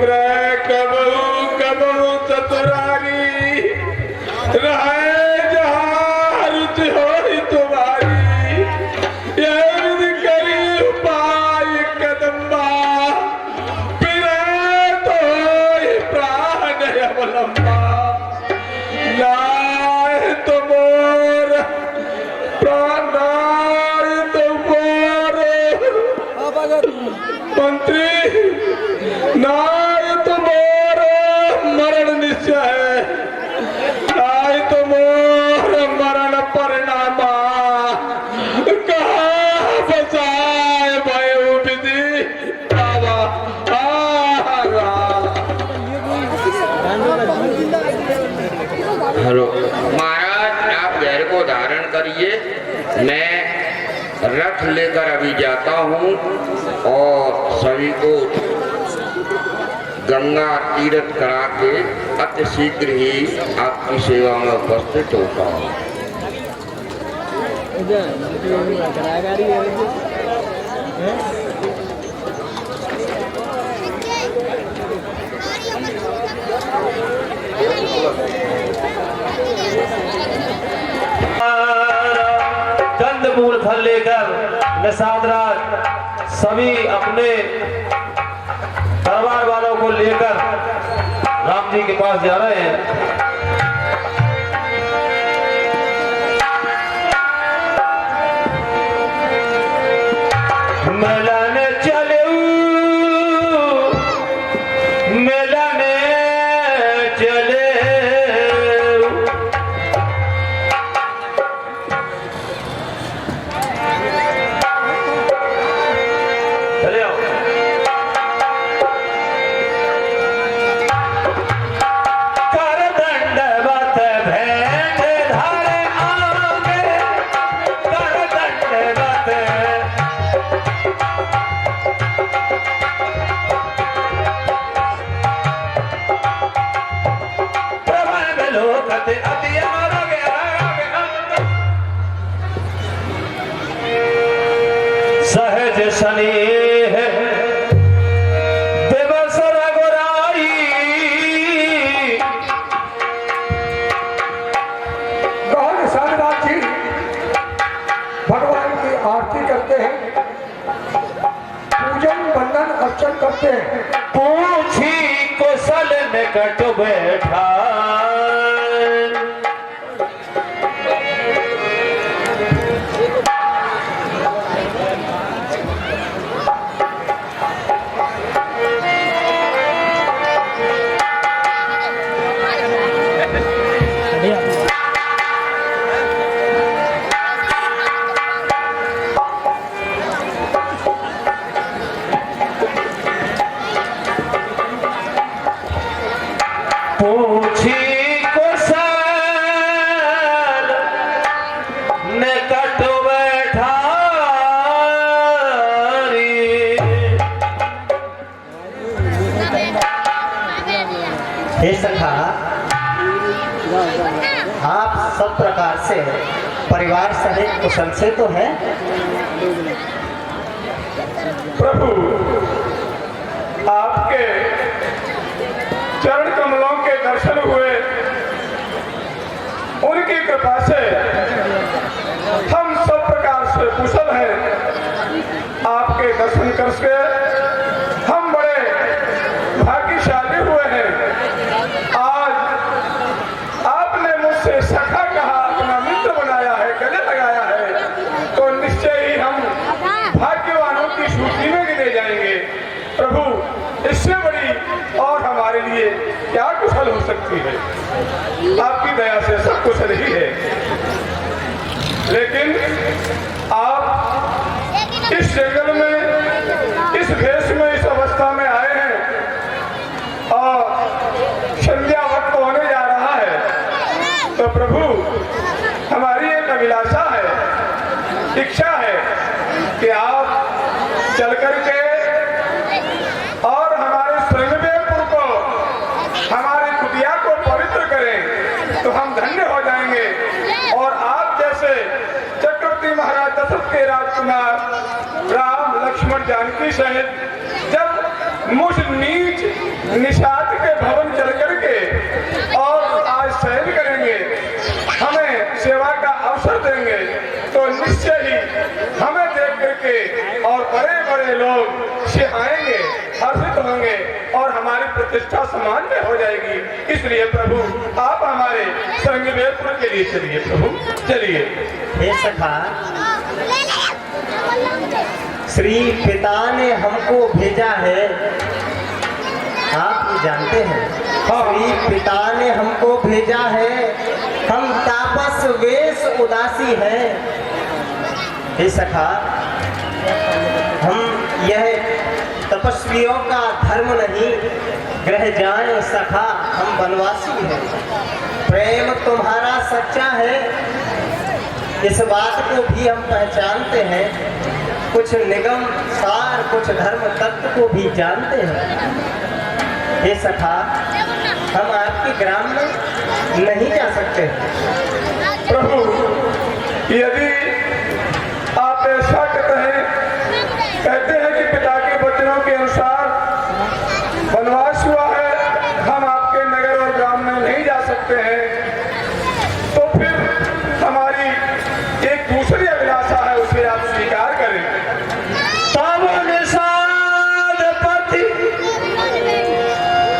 ग्रह कबहू चतुरारी रहे जहाँ रुचि होई तुम्हारी यह करी उपाय कदम्बा पिरे तो प्राण अवलंबा नाय तो मोर प्राण नाय तो मोर मंत्री नाय तो मोर मरण निश्चय है नाय तो मोर मरण परिणामा कहाँ बसाए भयो विधि बाबा हेलो महाराज, आप गैर को धारण करिए, मैं रथ लेकर अभी जाता हूँ और सभी को गंगा तीर्थ करा के अति शीघ्र ही आपकी सेवा में उपस्थित होता हूँ। कंदमूल फल लेकर निषाद राज सभी अपने परिवार वालों को लेकर राम जी के पास जा रहे हैं। मिलने चले मिलने चले चले आओ। कर दंडवत भेंट धारे आगे कर दंडवत प्रबंध लोकत अति आगे सहज स्नेह दिवस रघुराई गौर सारनाथ जी भगवान की आरती करते हैं, पूजन वंदन अर्चन करते हैं। पूछी कुशल निकट बैठा पूछी कुशल निकट बैठा हे सखा, आप सब प्रकार से परिवार सहित कुशल से तो है। प्रभु आपके चरण कमलों के दर्शन हुए, उनकी कृपा से हम सब प्रकार से कुशल हैं। आपके दर्शन करके हम बड़े भाग्यशाली हुए हैं। आज आपने मुझसे सखा कहा, अपना मित्र बनाया है, गले लगाया है, तो निश्चय ही हम भाग्यवानों की सूची में गिने जाएंगे। प्रभु इससे बड़ी और हमारे लिए क्या कुशल हो सकती है। आपकी दया से सब कुशल ही है, लेकिन आप इस जंगल में इस भेष में इस अवस्था में आए हैं और संध्या वक्त होने जा रहा है, तो प्रभु हमारी एक अभिलाषा है, इच्छा है कि आप चल करके और हमारे स्वयंपुर को, हमारे कुटिया को पवित्र करें, तो हम धन्य हो जाएंगे। और आप जैसे चक्रवर्ती महाराज दशरथ के राजकुमार राम लक्ष्मण जानकी सहित जब मुझ नीच निषाद के भवन चल करके और आज शयन करेंगे, हमें सेवा का अवसर देंगे, तो निश्चय ही हमें देख करके और बड़े बड़े लोग सिहाएंगे, हर्षित होंगे और हमारी प्रतिष्ठा समान में हो जाएगी। इसलिए प्रभु आप हमारे संगमेलपुर के लिए चलिए, प्रभु चलिए। हे सखा, श्री पिता ने हमको भेजा है, आप जानते हैं। श्री पिता ने हमको भेजा है, हम तापस वेश उदासी हैं। हे सखा, हम यह तपस्वियों का धर्म नहीं, ग्रह जाए सखा हम वनवासी हैं। प्रेम तुम्हारा सच्चा है, इस बात को भी हम पहचानते हैं। कुछ निगम सार, कुछ धर्म तत्व को भी जानते हैं। हे सखा, हम आपके ग्राम में नहीं जा सकते। प्रभु यदि आप ऐसा कहते हैं कि पिता के वचनों के अनुसार वनवास हुआ है, हम आपके नगर और ग्राम में नहीं जा सकते हैं, तो फिर हमारी एक दूसरी अभिलाषा है, उसे आप स्वीकार करें। तब निषाद पति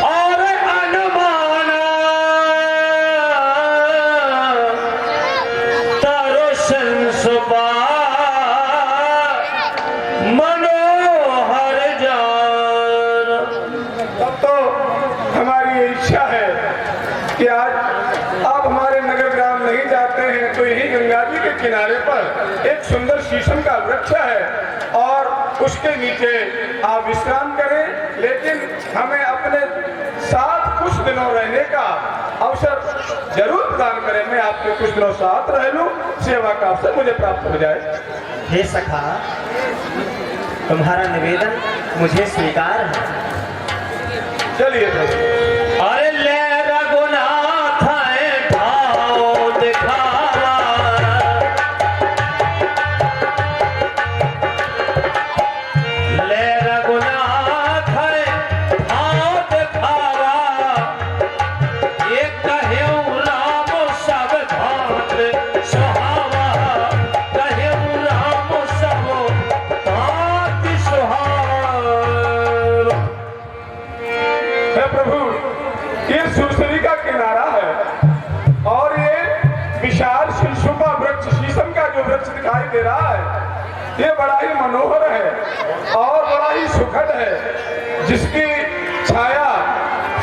और अनुमाना तारो संसबा मनोहर जान। तब तो हमारी ये इच्छा है कि आज आप हमारे नगर ग्राम नहीं जाते हैं, तो यही गंगा जी के किनारे पर एक सुंदर शीशम का वृक्ष है और उसके नीचे आप विश्राम करें, लेकिन हमें अपने साथ कुछ दिनों रहने का अवसर जरूर प्रदान करें। मैं आपके कुछ दिनों साथ रह लूं, सेवा का अवसर मुझे प्राप्त हो जाए। हे सखा, तुम्हारा निवेदन मुझे स्वीकार है। चलिए प्रभु। अरे ले रघुनाथ भाव दिखावा, ले रघुनाथ भाव दिखावा, ये कह्यू राम सब भांत सुहावा, कह्यू राम सब भांत सुहावा। है प्रभु, ये सुरसरी का किनारा है और ये विशाल शिशुपा वृक्ष, शीशम का जो वृक्ष दिखाई दे रहा है, ये बड़ा ही मनोहर है और बड़ा ही सुखद है, जिसकी छाया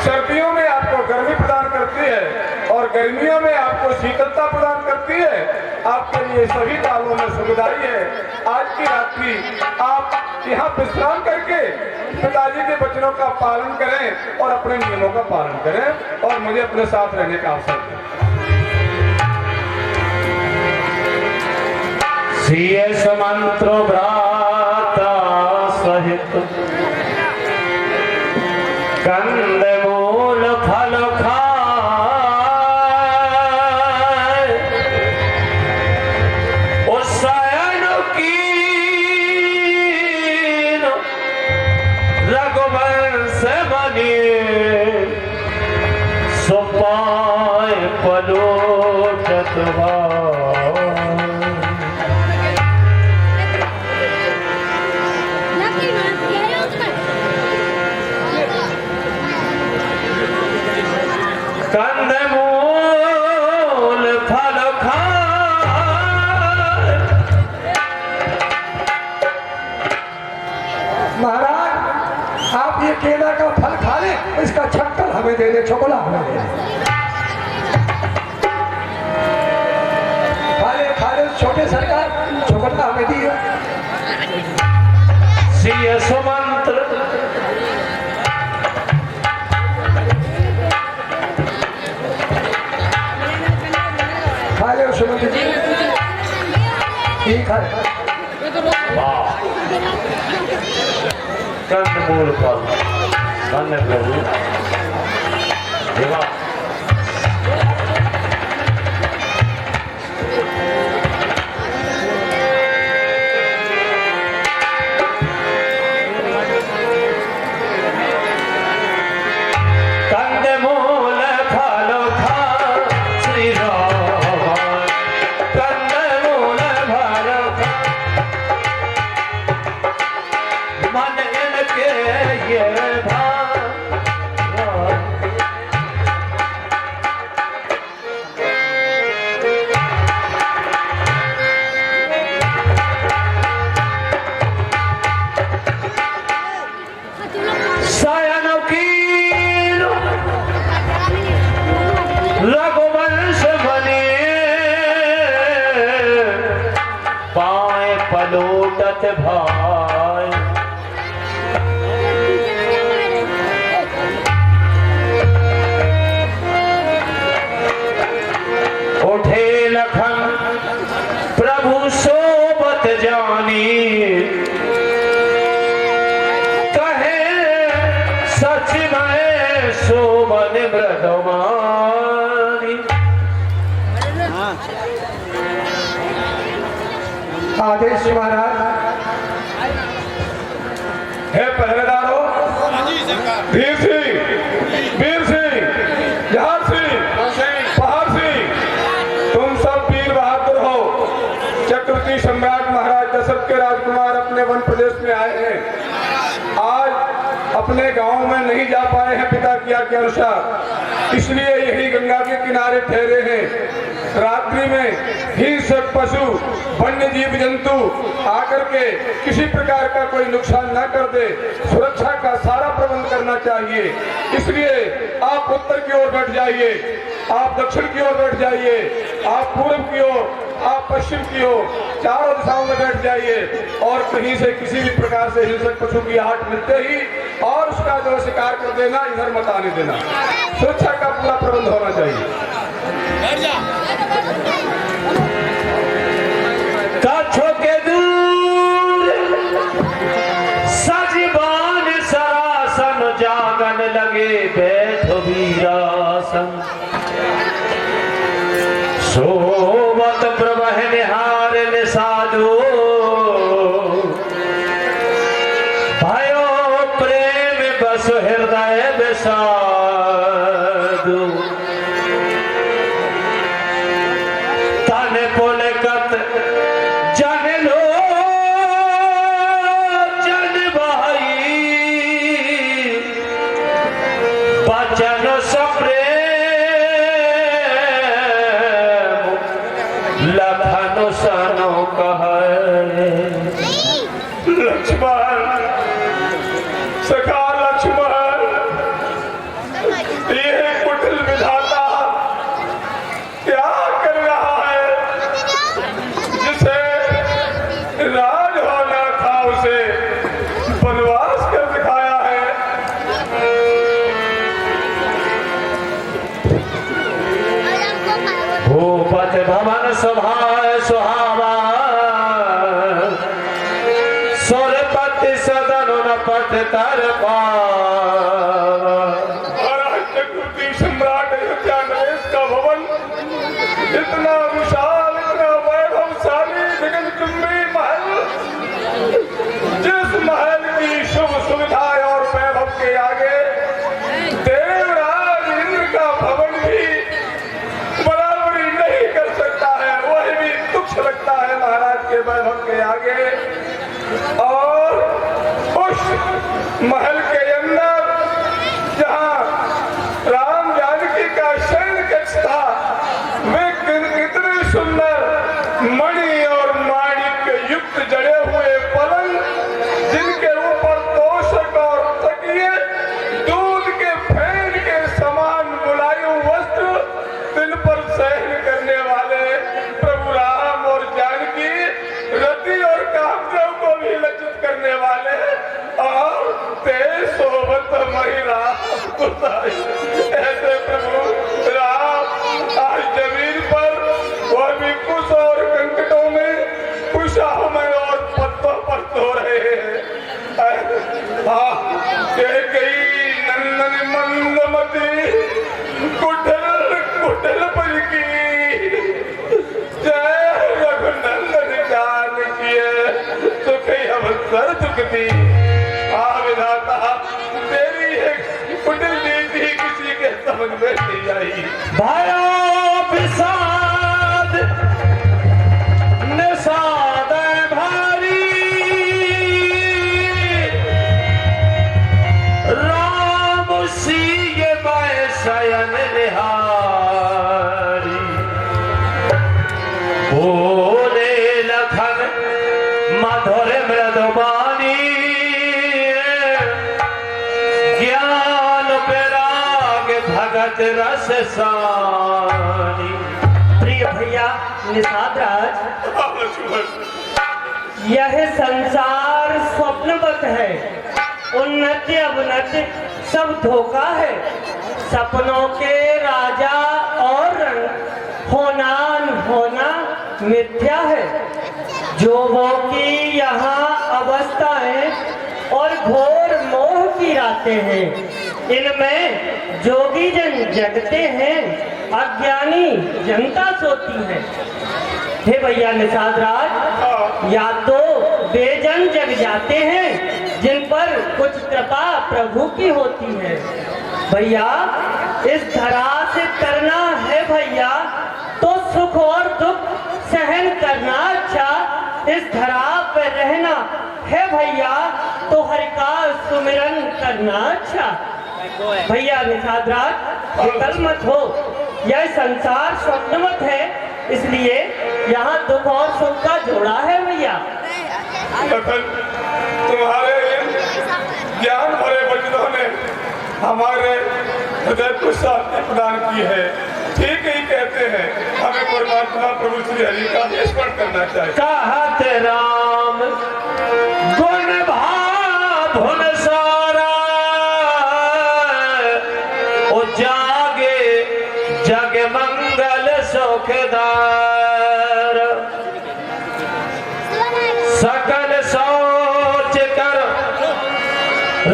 सर्दियों में आपको गर्मी प्रदान करती है और गर्मियों में आपको शीतलता प्रदान करती है। आपके लिए सभी कालों में सुखदाई है। आज की रात्रि आप यहाँ विश्राम करके पिताजी के वचनों का पालन करें और अपने नियमों का पालन करें और मुझे अपने साथ रहने का अवसर दें। सीएस मंत्र भ्राता सहित कंद मूल फल खाए, उस्सयन कीन रघुवंश बने, सुपाय पलोटत भाव। कंदमूल फल खाए। महाराज, आप ये केला का फल खा लें, इसका छक्कर हमें दे दे, छोकोला हमें दे दे। खा ले छोटे सरकार, छोकोला हमें दिए। सीएस मंत्र खा ले सुमंत जी, ठीक है। कंदमूल फल धन्य प्रभु। देवा ये भाव सायन की रघुवंश बने पाए पलोटत भाई उठे लखन प्रभु सोबत जानी सच में शोभन ब्रदमानी आदेश महाराज। हे पहरेदारों, धीर सिंह, वीर सिंह, जहार सिंह, पहाड़ सिंह, तुम सब वीर बहादुर हो। चक्रवर्ती सम्राट महाराज दशरथ के राजकुमार अपने वन प्रदेश में आए हैं। आज अपने गांव में नहीं जा पाए हैं पिता की आज्ञा के अनुसार, इसलिए यही गंगा के किनारे ठहरे हैं। रात्रि में हिंसक पशु, वन्य जीव जंतु आकर के किसी प्रकार का कोई नुकसान न कर दे, सुरक्षा का सारा प्रबंध करना चाहिए। इसलिए आप उत्तर की ओर बैठ जाइए, आप दक्षिण की ओर बैठ जाइए, आप पूर्व की ओर, आप पश्चिम की ओर, चारों दिशाओं में बैठ जाइए और कहीं से किसी भी प्रकार से हिंसक पशु की आहट मिलते ही और उसका जो शिकार कर देना, इधर मत आने देना। सुरक्षा का पूरा प्रबंध होना चाहिए। कच्छों के दूर सजीबान सरासन जागन लगे बैठो वीरासन सोवत प्रवह निहार निसादो भयो प्रेम बस हृदय विषादो तन पुलकत जन लो जन भाई बचन सप्रेम लखन सनो कहे लक्ष्मण, सखा लक्ष्मण, ये कुटिल विधाता क्या कर रहा है? जिसे राज होना था उसे वनवास कर दिखाया है। भूपत भवन सुभाय सुहावा सुरपति सदन नपट तर पावा चक्रवर्ती सम्राट अयोध्या नरेश का भवन इतना विशाल, इतना वैभवशाली, गगनचुंबी महल, जिस महल की शुभ सुविधा और वैभव के आगे देवराज इंद्र का भवन भी बराबरी नहीं कर सकता है। वह भी तुच्छ लगता है महाराज के वैभव के आगे। और उस महल के अंदर जहाँ राम जानकी का शयन कक्ष था, वे कितने सुंदर मणि और माणिक्य युक्त जड़े हुए पलंग, जिनके ऊपर तोशक और तकिए, दूध के फेन के समान मुलायम वस्त्र, दिन पर शयन करने वाले प्रभु राम और जानकी, रति और कामदेव को भी लज्जित करने वाले और तेज सोबत महिला ऐसे प्रभु राम आज जमीन पर, वह भी कुश और कंकटों में, कुशाओं में और पत्तों पर सो रहे हैं। कई नंदन मंदमती कुठल कुठल पर की जय रघुनंदन जान किए सुख अवसर चुकती। विधाता, तेरी एक कुटिल नीति किसी के समझ में नहीं आई। भयो विषाद निषाद भारी सकत रस सानी। प्रिय भैया निषाद राज, यह संसार स्वप्नवत है, उन्नति अवनति सब धोखा है। सपनों के राजा और रंग होना न होना मिथ्या है। जो वो की यहाँ अवस्थाएं और घोर मोह की रातें हैं, इनमें जोगी जन जगते हैं, अज्ञानी जनता सोती है। हे भैया निषाद राज, या तो बेजन जग जाते हैं जिन पर कुछ कृपा प्रभु की होती है। भैया इस धरा से करना है भैया तो सुख और दुख सहन करना अच्छा। इस धरा पर रहना है भैया तो हरि का सुमिरन करना अच्छा। भैया निषाद राज, विकल मत हो, यह संसार स्वप्नवत है, इसलिए यहाँ दुख और सुख का जोड़ा है भैया। तुम्हारे ज्ञान भरे वचनों ने हमारे हृदय को शांति प्रदान की है। ठीक ही कहते हैं, हमें परमात्मा प्रभु श्री हरि का स्मरण करना चाहिए। कहत राम गुण भाभुन सारा, ओ जागे जग मंगल सुखदार। सकल सोच कर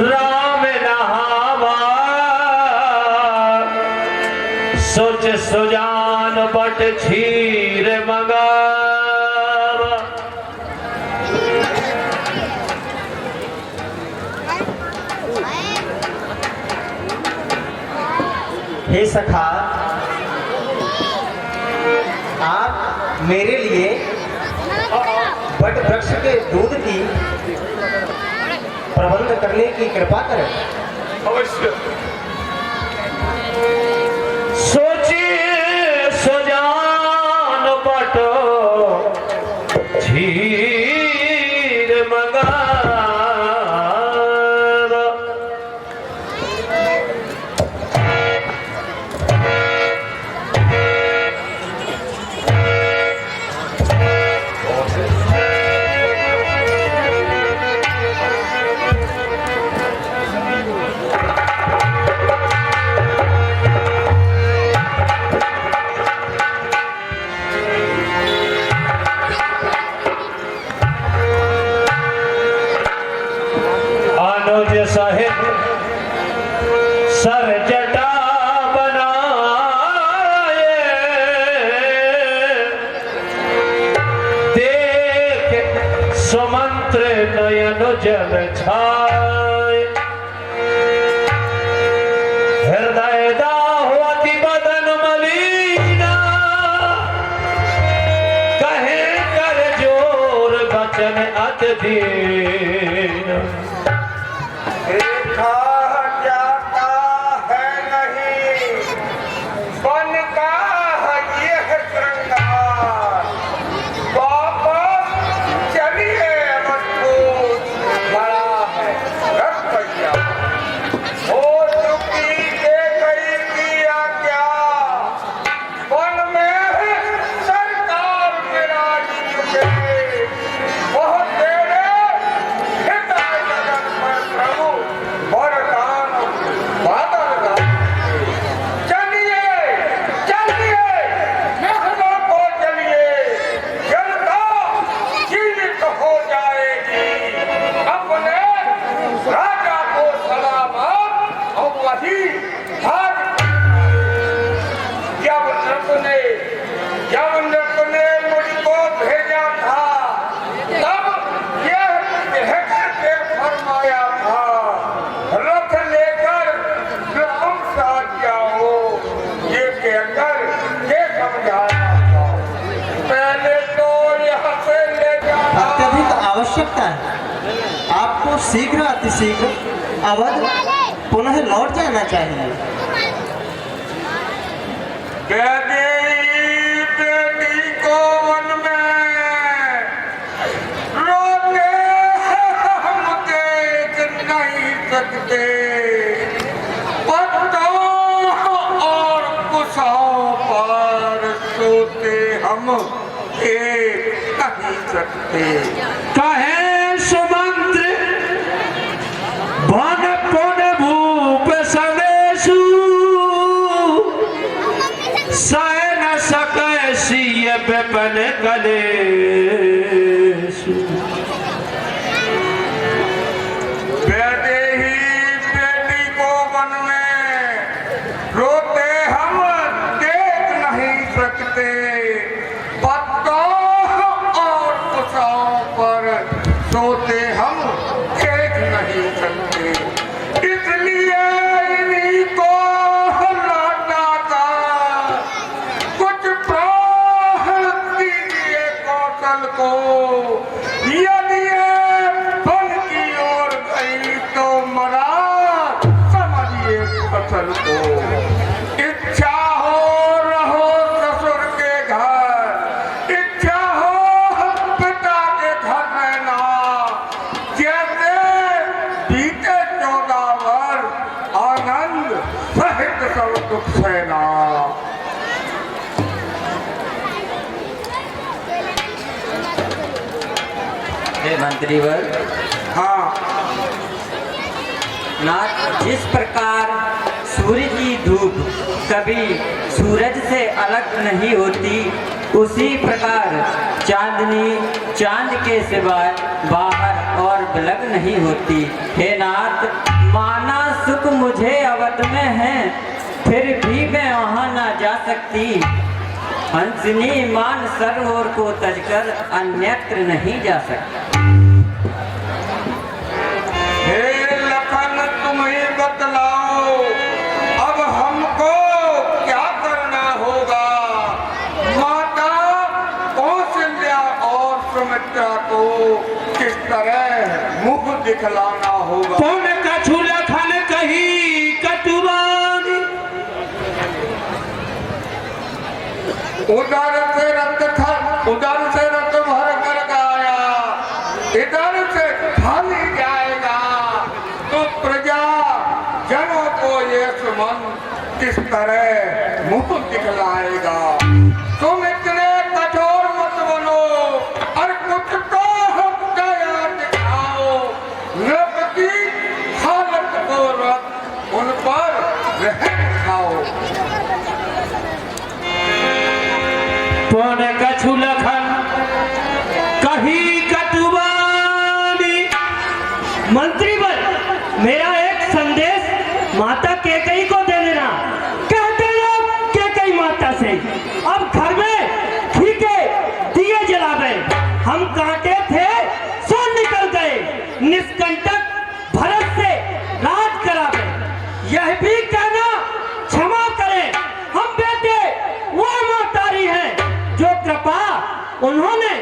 राम नहावा, सोच सुजान बट क्षीर मंगावा। हे सखा, आप मेरे लिए बट वृक्ष के दूध की प्रबंध करने की कृपा करें। अवश्य। सोचिए सुजान बटो क्षीर मंगावा। अनुज सहित सर जटा बनाए, देख सुमंत्र नयन जल छाए। हृदय दाहुअति बदन मलीना, कहे कर जोर बचन अति दीन। देखा जाता है नहीं, बन का है यह श्रृंगार। वापस चलिए, मजबूत बड़ा है रस भैया। हो चुकी के गई किया क्या, वन में सरकार विराज चुके। बहुत तेरे हृदय जगत में प्रभु वरदान बादल का। चलिए चलिए, महलों को चलिए, जनता जीवित हो जाएगी। अपने राजा को सलामत और वही भाग। जब नृप ने मुझको भेजा था, तब यह कह के फरमाया था, रथ लेकर ग्राम साथ जाओ। ये कहकर के समझाया था। पहले तो यहाँ से ले जाना। अत्यधिक आवश्यकता है, आपको शीघ्र अतिशीघ्र अवध पुनः लौट जाना चाहिए। बेटी को वन में रोके हम देख नहीं सकते। पत्तों एक नहीं सकते। कहे सुमंत्र भन पुन भूप सवेशु सह न सके सिय विपन कलेशु। बेटे ही बेटी को वन में रोते हम देख नहीं सकते, पत्तों और कुशाओं पर सोते हम देख नहीं सकते। इसलिए इन्हीं को लौटा कर कुछ प्राण दीजिए कौशल को। यदि ये फल की ओर गई तो मरा समझिए फसल को। इच्छा हो रहो ससुर के घर, इच्छा हो पिता के घर रहना। जैसे बीते 14 वर्ष आनंद सहित सब दुख सहना। हे मंत्रीवर, हाँ, नाथ, जिस प्रकार सूर्य की धूप कभी सूरज से अलग नहीं होती, उसी प्रकार चांदनी चांद के सिवाय बाहर और अलग नहीं होती। हे नाथ, माना सुख मुझे अवध में है, फिर भी मैं वहाँ न जा सकती। हंसनी मान सरोवर को तजकर अन्यत्र नहीं जा सकती। हे लखन तुम ही बतलाओ अब हमको क्या करना होगा। माता कौशल्या और सुमित्रा को किस तरह मुख दिखलाना होगा। पुन कछु लखन कही कटुबानी। उधर से रथ भर कर गाया, इधर से खाली जाएगा, तो प्रजा जनों को ये सुमन किस तरह मुख दिखलाएगा। तुम इतने कठोर मत बनो और कुछ तो हम दया दिखाओ। नृप की हालत को रख उन पर रहम खाओ। पुन कछु लखन कही कटुबानी। मंत्रीवर, मेरा एक संदेश माता कैकेयी को दे देना। कहते लोग कैकेयी माता से अब घर में फीके दिए जलावे। हम कांटे थे सो निकल गए, निष्कंटक भरत से राज करावे। यह भी कहना क्षमा करें, हम बेटे वो मातारी हैं जो कृपा उन्होंने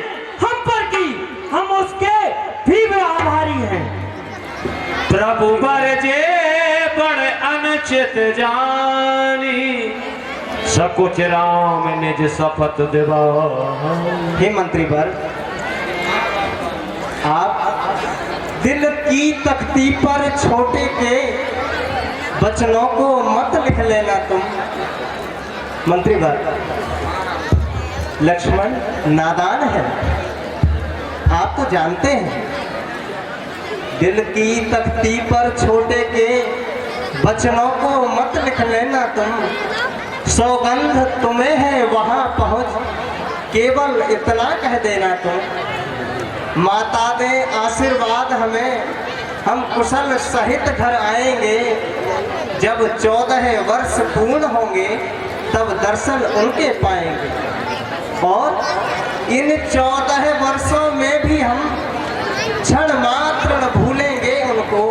हम पर की, हम उसके भी आभारी हैं। प्रभु बरजे बड़ अनुचित जानी, सकुच राम निज शपथ देवा। हे मंत्रीवर, आप दिल की तख्ती पर छोटे के वचनों को मत लिख लेना तुम। मंत्रीवर, लक्ष्मण नादान है, आप तो जानते हैं। दिल की तख्ती पर छोटे के वचनों को मत लिख लेना तुम। सौगंध तुम्हें है वहां पहुंच, केवल इतना कह देना तुम। माता दे आशीर्वाद हमें, हम कुशल सहित घर आएंगे। जब 14 वर्ष पूर्ण होंगे तब दर्शन उनके पाएंगे। और इन 14 वर्षों में भी हम क्षण मात्र न भूलेंगे उनको।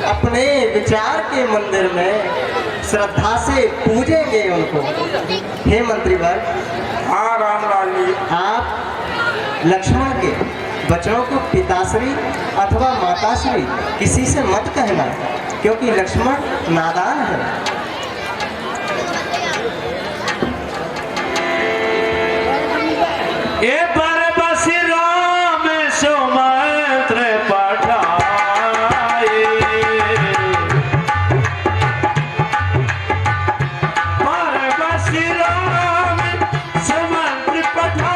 अपने विचार के मंदिर में श्रद्धा से पूजेंगे उनको। हे मंत्रीवर, हाँ रामलाल जी, आप लक्ष्मण के बच्चों को पिताश्री अथवा माताश्री किसी से मत कहना, क्योंकि लक्ष्मण नादान है। ए बरबस राम सुमंत्र पठाए, बरबस राम सुमंत्र पठाए।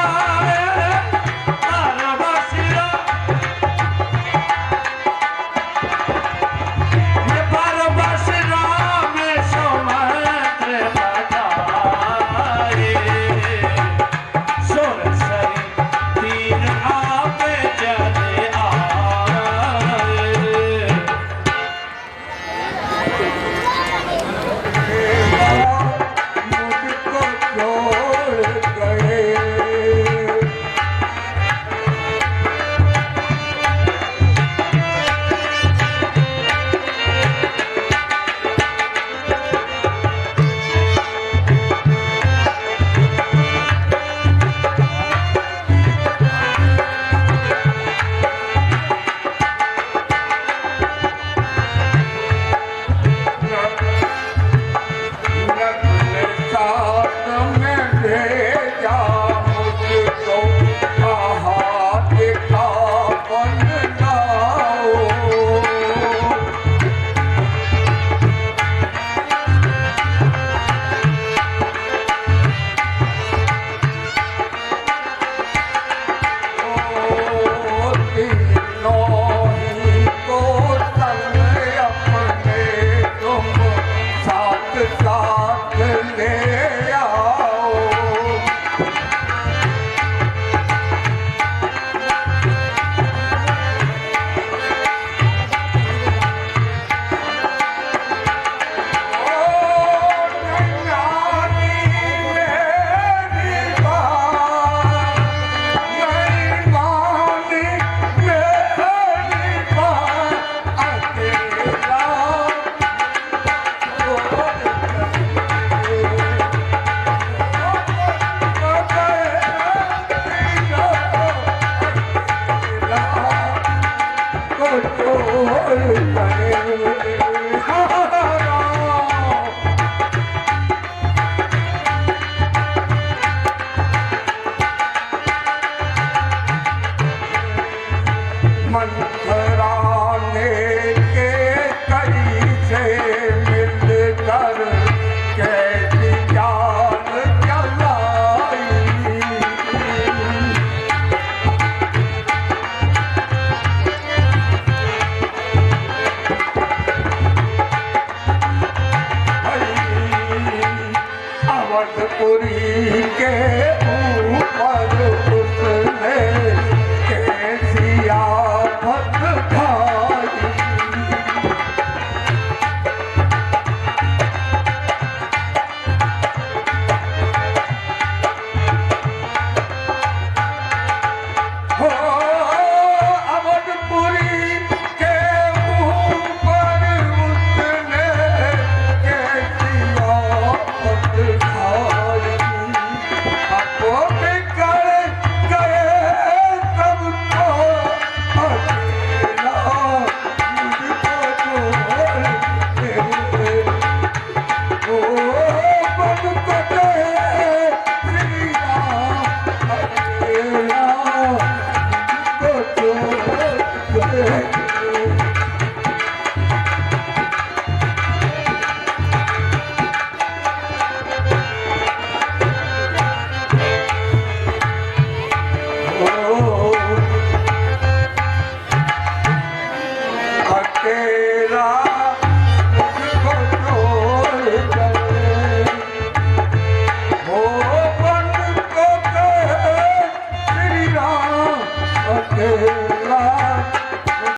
पुरी के